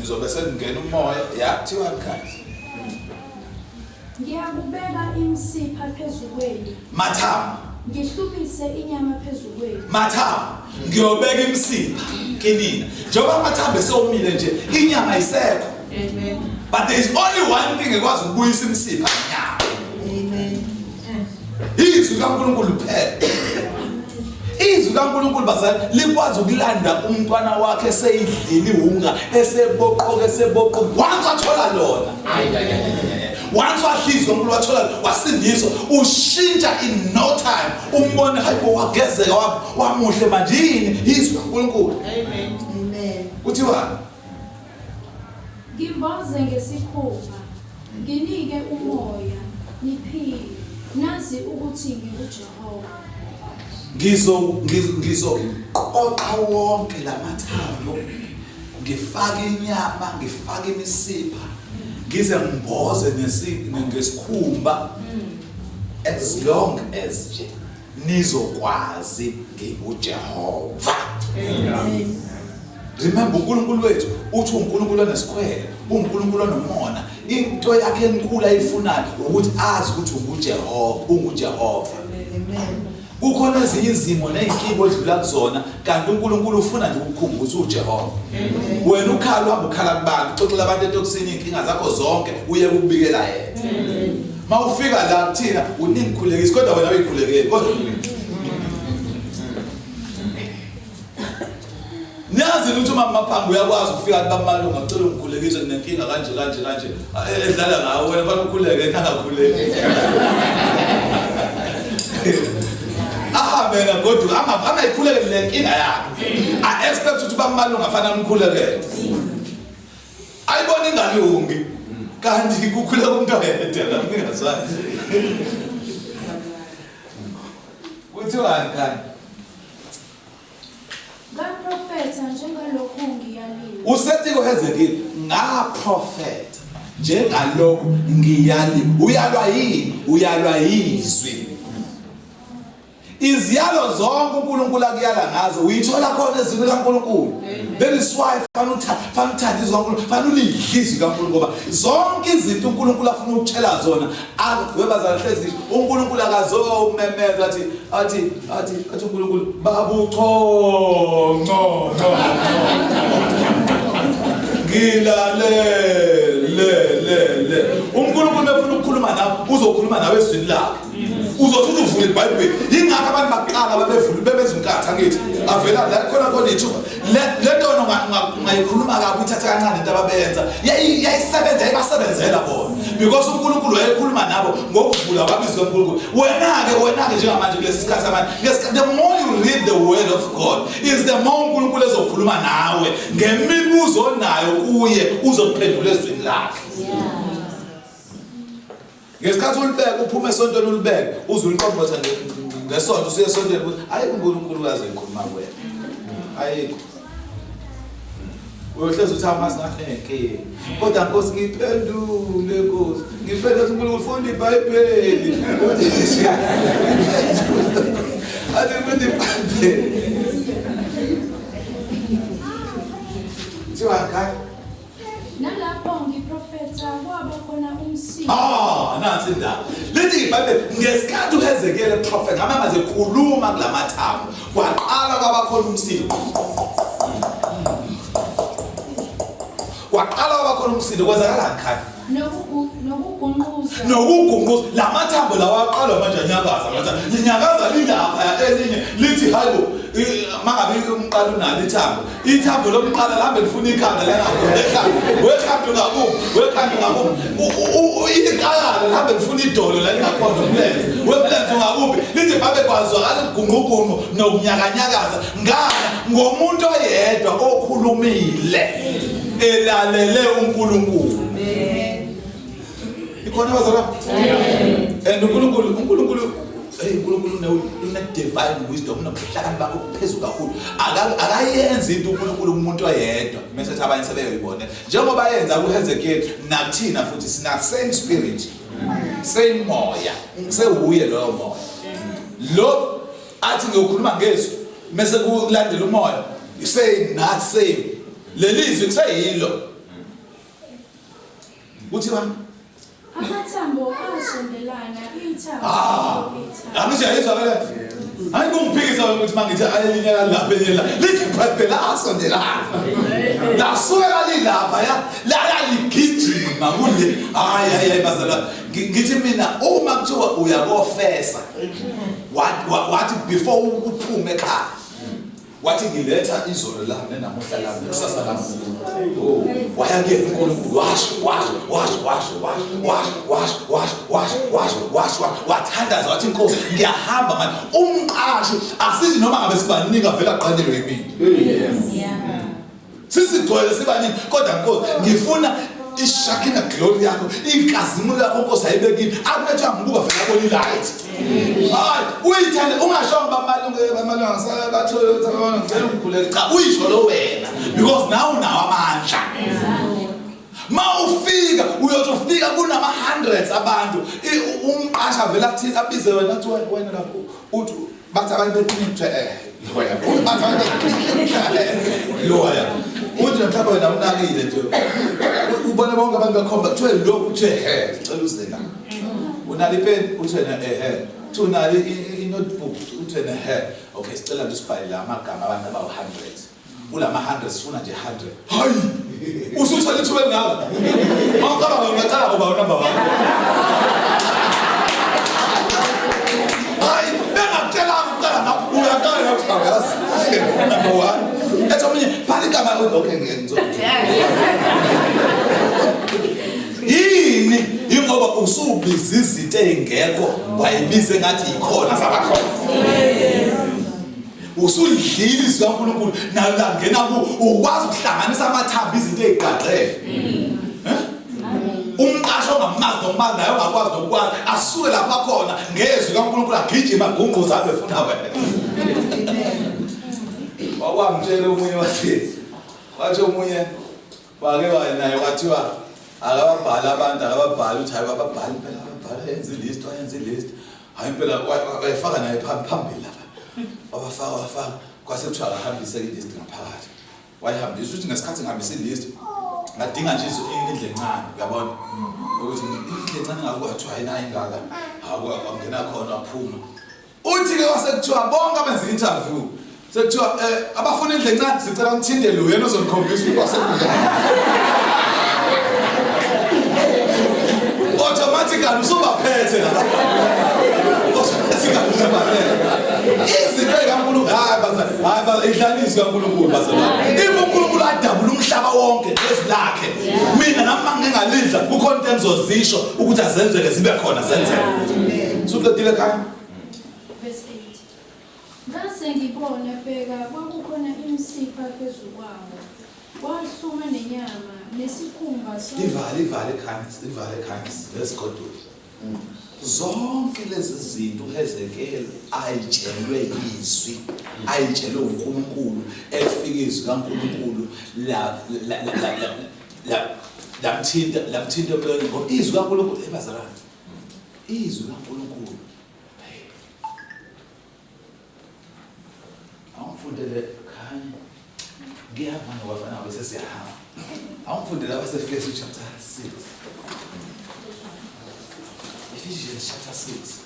nizobe sengena umoya yakuthiwa khaya. Ngiyakubeka imsipha phezukweni. Mathambo. Ngihluphise inyama phezukweni. Mathambo. Ngiyobeka imsipha kinina. Njengoba amathambo esewomile nje inyama isekho. Amen. But there is only one thing ekwazi ukubuyisa imsipha inyama. Amen. Izwi kaNkulunkulu phela. Izwi kaNkulunkulu bazali likwazi ukulanda umntwana wakhe eseyidlile ihunga eseboqoka once wathola lona. Once wahlizwa uNkulunkulu wathola wasindiswa ushintsha in no time umbone hayibo wagezeka wamuhle manje yini izwi kaNkulunkulu. Amen. Amen. Kuthiwa Ngimboze ngesikhumba. Nginike umoya niphile. Nazi ukuthi nginguJehova. Ngizoqoqa wonke lamathambo ngifake inyama ngifake imisipha ngize ngimboze ngesikhumba as long as nje nizokwazi nginguJehova. Amen. Remember uNkulunkulu wethu uthi uNkulunkulu onesikhwele uNkulunkulu onomona into yakhe enkulu ayifunayo ukuthi azi ukuthi unguJehova. Amen. Kukhona ezinye izimo nezinkingo odlula kuzona kanti uNkulunkulu ufuna nje ukukhumbuza uJehova. Wena ukhala uhamba ukhala kubantu uxoxela abantu entokusini inkinga zakho zonke uye ukubikela yena. Mawufika la kuthina uningikhulekisa kodwa wena uyikhulekeli kodwa Niyazi ukuthi uma maphambo uyakwazi ukufika abantu bamalunga ucela ungikhulekise nenkinga kanje edlala ngawe wena fanele ukhuleke engakhuleki. Mina kodwa angayikhuleke le nkinga yakhe. I expect ukuthi bamalunga afanele umkhulekele. Ayibona ingalungi kanti kukhuleka umuntu oyedwa ngingazwazi. Kuthiwani kanti? Ngaprofetha njengalokhu ngiyaliwe. Usethi Hezekile ngaprofetha njengalokhu ngiyaliwe. Uyalwa yini? Uyalwa yizwi. Iziyalo zonke uNkulunkulu akuyala ngazo uyithola khona ezwini kaNkulunkulu. That is why fanele uthande izwi kaNkulunkulu, fanele ulidle izwi kaNkulunkulu ngoba zonke izinto uNkulunkulu afuna ukutshela zona webazali hlezi uNkulunkulu akazomemeza athi uNkulunkulu babuchongo ngilalele uNkulunkulu efuna ukukhuluma nawe uzokhuluma nawe ezwini lakhe. Uzothi uvule iBhayibheli ingakho abantu baqala bebezinkatha ngithi avela la khona ithuba le nto ngayikhuluma kabi ithatha kancane into ababenza yayisebenza yayibasebenzela bona because uNkulunkulu wayekhuluma nabo ngokuvula kwabizwa uNkulunkulu. Wena-ke njengamanje kulesi sikhathi samanje the more you read the word of God is the more uNkulunkulu ezokhuluma nawe ngemibuzo onayo kuye uzophendula ezwini lakhe. Ngesikhathi ulibeka uphuma esontweni ulibeka uzuliqoqotha ngesonto usuye esontweni ukuthi ayikho uNkulunkulu kaze ekhuluma kuwena. Ayikho. Uyohlezi uthi amasingahenke. Kodwa Nkosi ngiphendule Nkosi. Ngiphendule uNkulunkulu ufunda iBhayibheli. Athi ufunda iBhayibheli. Thiwa ngani? Nalapho ngiprofetha nansi indaba. Lithi iBhayibheli ngesikhathi uHezekeli eprofeta ngamanga zekhuluma kulamathambo kwaqala kwabakhona umsindo. Kwaqala kwabakhona umsindo kwenzakalani khaya? Nokugunquza lamathambo lawa aqala manje anyakaza manje linyakaza lilapha elinye lithi hayibo mangabe umqala unalo ithambo lomqala lambe lifuna ikhanda wekhanda ngakubi iqala lambe lifuna idolo la lingakhona umlenze ngakubi lithi babe kwazwakala ugungqugunqu nokunyakanyakaza ngomuntu oyedwa okhulumile elalele uNkulunkulu. Ikhona bazalwane? And uNkulunkulu une divine wisdom unobuhlakani bakho phezulu kakhulu. Akayenzi into uNkulunkulu umuntu oyedwa mase abanye sebeyoyibona. Njengoba yenza kuHezekeli nakuthina futhi sina same spirit. Same moya. Sewuye loyo moya. Lo athi ngiyokhuluma ngezwi mase kulandela umoya. Same not same. Lelizwi kuseyilo. Uthi bani? Amathambo asondelana ithambo. Angizayizwa vele. Hayi kungiphikisa ukuthi mangithi ayelinyaka lapha elela. Lithi iBhayibheli asondelana. La suka lilapha ya. La ligijima kule. Hayi bazalwane. Ngithi mina uma kuthiwa uyakofesa. Wathi before uphume ekhaya. Wathi ngiletha izolo lami namuhla lami kusasa lami. Wayangena uNkulunkulu wash wathandaza wathi Nkosi ngiyahamba manje umqashi asithi noma ngabe sibaningi avela aqandelwe yimini. Sisigcwele sibaningi kodwa Nkosi ngifuna ishakina glory yakho inkazimulo yakho Nkosi ayibekile akumethe ngibuka vela koni light. Hayi uyithande ungashonga bamali ngasabathola ukuthi ngicela ukukhuleka cha uyisho lo wena because now unawo amandla. Mawufika uyotufika kunama hundreds abantu umqasha vela kuthini abize wena athi wena lapho uthi bathi abantu beqinile loya bathi abantu loya uthi mhlawumbe wena unakile nje ubona bonke abantu bekhomba kuthiwe lo uthi cela uze la unali pen uthi wena tunali i-notebook uthi wena okay sicela nje sibhale la amagama abantu abawu-100 kulama 100 sifuna nje 100. Hayi usuthola ithuba ngalo mawucaba ngicala ngoba unumber 1. Hayi bengakutshela ukucala ngapha uyaqala ngapha number 1 ethi omunye bhala igama okay ngizokuzwa yini ingoba usubiza izinto ezingekho wayibize ngathi ikhona zabakhona. Usulidlile izwi kaNkulunkulu nala ngena ku ukwazi ukuhlanganisa amathambo izinto ezigqagqele. Umqasho ngamazi nomali naye ongakwazi nokwazi asuke lapha khona ngezwi kaNkulunkulu agijima ngungquza abe efuna wena. Wakwamtshela omunye wasithi wathi omunye wake naye wathiwa akababhala abantu akababhala uthi hayi bababhala impela ababhala yenze list hayi impela wayefaka naye phambili lapha wafaka kwase kuthiwa akahambise ilist ngaphakathi wayihambisa uthi ngesikhathi ngihambise ilist ngadinga nje indle encane uyabona ukuthi indle encane ngakuthiwa ayina ingaka awungena khona aphuma uthi ke kwase kuthiwa bonke abenza interview sekuthiwa abafuna indle encane sicela ngithinde lo yena ozonikhombisa ukuthi wasebuya automatically usubaphethe la automatically usubaphethe izinto ekaNkulunkulu hayi baza idlalisi kaNkulunkulu bazalwane uNkulunkulu adabula umhlaba wonke ngezilakhe mina nami mangingalidla kukhona into engizozisho ukuthi azenzeke zibe khona zenzeke suqedile khaya Verse 8. Ngase ngibona bheka kwakukhona imsipha phezulu kwawo wahluma nenyama nesikhumba ivale khangisi let's go to zonke lezi zinto uHezekeli ayitshelwe izwi ayitshelwe uNkulunkulu efika izwi kaNkulunkulu lamthinta empeleni ngoba izwi kaNkulunkulu ebazalwane izwi kaNkulunkulu awufundele khanya ngiyahamba ngabafana bese siyahamba awufundele abasefesu chapter 6 chapter 6.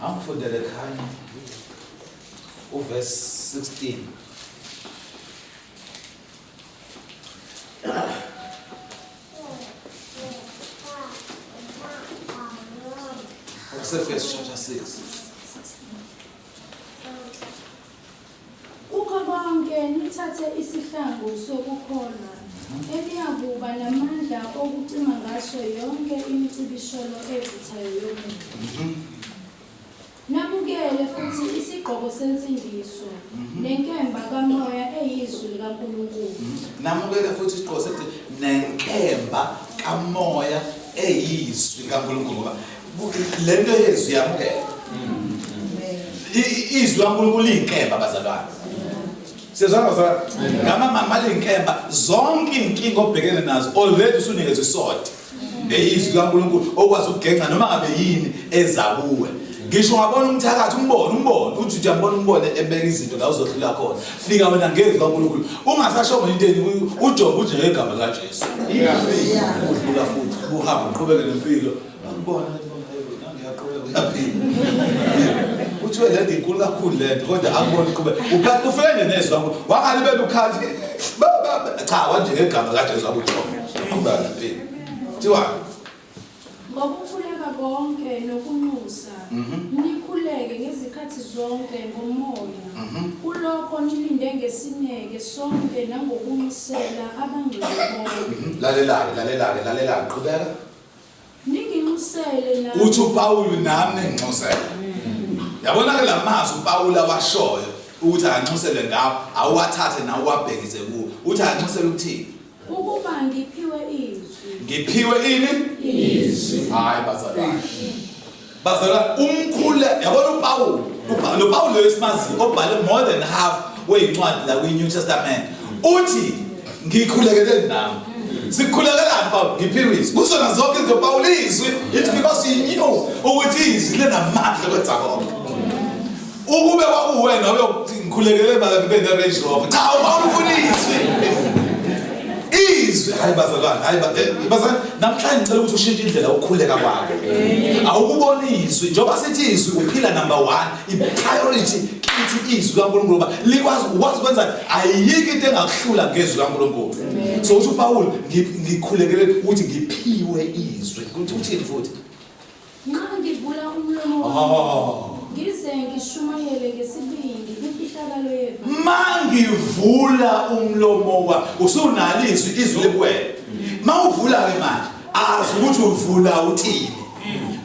Angifundele khanya uverse 16. Verse chapter 6. Kukho konke nithathe isihlangu sokukholwa eliyakuba namandla okucima ngaso yonke imicibisholo evuthayo yomuntu. Namukele futhi isigqoko sensindiso nenkemba kamoya eyizwi likaNkulunkulu. Namukele futhi isigqoko sensindiso nenkemba kamoya eyizwi likaNkulunkulu. Le nto yezwi yamukele. Izwi likaNkulunkulu liyinkemba bazalwane. Sezwana bazalwane. Ngamama liyinkemba zonke inkinga obhekene nazo already usunikezwe isodi. Eyizwi likaNkulunkulu okwazi ukugenca noma ngabe yini ezakuwe. Ngisho ngabona umthakathi umbono uthi uyambona umbone ebeka izinto la uzohlula khona. Fika wena ngezwi kaNkulunkulu. Ungasashongo intweni uJob uje ngegama likaJesu. Udlula futhi uhamba uqhubeke nempilo. Angibona kuthiwe le nto inkulu kakhulu le nto kodwa akubona uqhubeka ufike nje nezwi kaNkulunkulu wangalibela ukhathi cha wanje ngegama likaJesu akuJob uqhubeka nempilo thiwa Ngokukhuleka konke nokunusa nikhuleke ngezikhathi zonke ngomoya kulokho nilinde ngesineke sonke nangokunisela abangcwele bonke. lalela qhubeka Ninginxusele na uthi uPawulu nami ngixusela yabona ke lamazwi uPawulu awashoyo ukuthi anxusele ngawo awathathe nawo wabhekise kuwo uthi anxusele ukuthini ukuba ngiphiwe izwi hayi bazalwane umkhule yabona uPawulu lo Pawulu wesimazi obhale more than half weincwadi la kwi-New Testament uthi ngikhulekele nami sikhulekelani Pawulu ngiphiwe izwi kusona zonke izinto Pawulu izwi it's because he knew ukuthi izwi linamandla kwenza konke ukube kwakuwena uyokuthi ngikhulekele babe ne-Range Rover cha uPawulu ufuna izwi hayi bazalwane namhlanje ngicela ukuthi ushintshe indlela ukukhuleka kwakho awukubona izwi njengoba sithi izwi uphila number 1 i-priority kithi izwi kaNkulunkulu ngoba likwazi ukwenza ayikho into engakuhlula ngezwi kaNkulunkulu so uthi uPawulu ngikhulekele ukuthi ngiphiwe izwi ukuthi uthini futhi nxa ngivula umlomo ngize ngishumayele ngesibindi imfihlakalo yethu mangivula umlomo wa usunalo izwi likuwena mawuvula ke manje azi ukuthi uvula uthini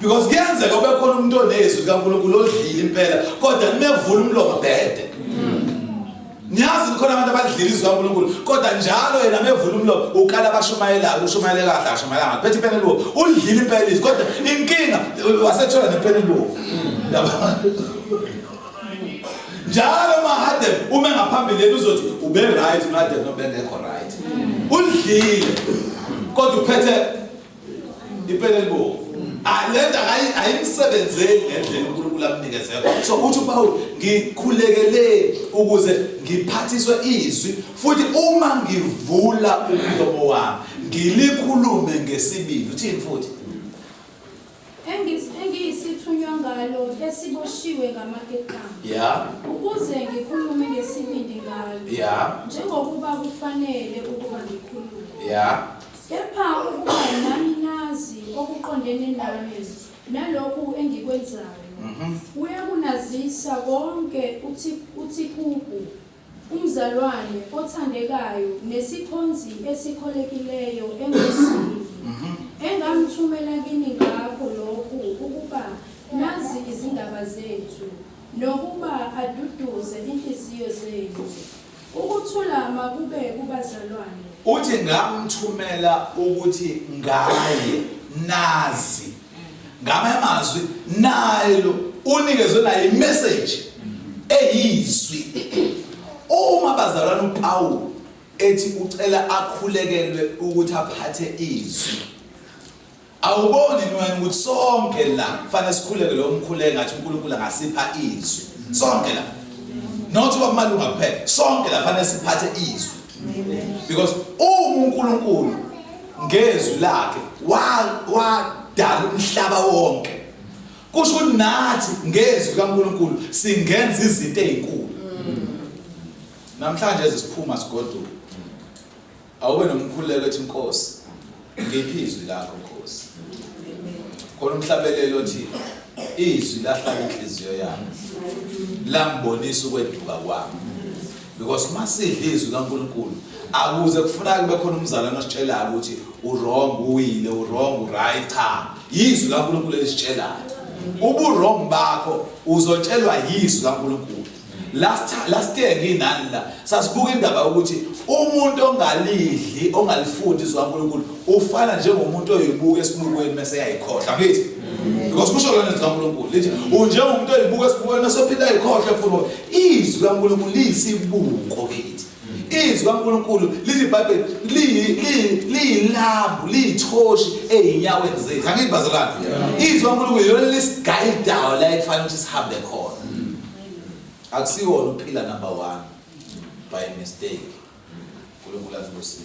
because kuyenzeka ube khona umuntu onezwi kaNkulunkulu odlile impela kodwa nimevula umlomo bhede niyazi khona abantu abadlila izwi kaNkulunkulu kodwa njalo yena mevula umlomo ukala abashumayelayo ushumayele kahle ashumayela ngaphethe ipeni lo udlile impela izwi kodwa inkinga wasethola nepeni lo njalo mahade uma ngaphambili uzothi ube right ngade nobe ngekho right udlile kodwa uphethe ipeni lo alenda ayimsebenzeli ngendlela uNkulunkulu amnikezela so uthi uPawulu ngikhulekele ukuze ngiphathiswe izwi futhi uma ngivula umlomo wami ngilikhulume ngesibindi uthini futhi engiyisithunywa ngalo esiboshiwe ngamaketanga ukuze ngikhulume ngesibindi ngalo njengokuba kufanele ukuba ngikhulume kepha ukuba nami nazi okuqondene nami nalokhu engikwenzayo uyakunazisa konke uThikhiku umzalwane othandekayo nesikhonzi esikholekileyo engosini engamthumela kini ngakho lokhu ukuba nazi izindaba zethu nokuba aduduze inhliziyo zenu ukuthulama kube kubazalwane uthi ngamthumela ukuthi ngaye nazi ngamazwi nalo unikezwe naye imessage eyizwi uma bazalwane uPawulu ethi ucela akhulekelwe ukuthi aphathe izwi awuboni wena ukuthi sonke la kufanele sikhuleke lo mkhuleko ngathi uNkulunkulu angasipha izwi sonke la not wamalunga kuphela sonke la kufanele siphathe izwi because uNkulunkulu ngezwi lakhe wadala umhlaba wonke. Kusho ukuthi nathi ngezwi kaNkulunkulu singenza izinto ezinkulu. Namhlanje siphuma sigoduka. Awube nomkhuleko ethi Nkosi, ngiphi izwi lakho Nkosi? Khona umhlabelelo othi izwi lahlala inhliziyo yami. Langibonisa ukweduka kwami. Because masidla izwi kaNkulunkulu akuze kufuneka kube khona umzalwane ositshelayo ukuthi wrong uwile, wrong right cha. Izwi kaNkulunkulu elisitshelayo. Ubu-wrong bakho uzotshelwa yizwi kaNkulunkulu. Last year nginani la sasibuka indaba ukuthi umuntu ongalidli ongalifundi izwi kaNkulunkulu ufana njengomuntu oyibuka esibukweni mase yayikhohla ngithi because kusho lona izwi kaNkulunkulu lithi unjengomuntu oyibuka esibukweni mase uphinda ayikhohla futhi izwi kaNkulunkulu liyisibuko kithi. Izwi kaNkulunkulu lithi iBhayibheli liyilambu liyithoshi eyinyaweni zethu angibazalana. Izwi kaNkulunkulu yona lesigayidayo la ekufanele ukuthi sihambe khona. Akusiwona uphila number 1 by mistake. Nkulunkulu azibusise.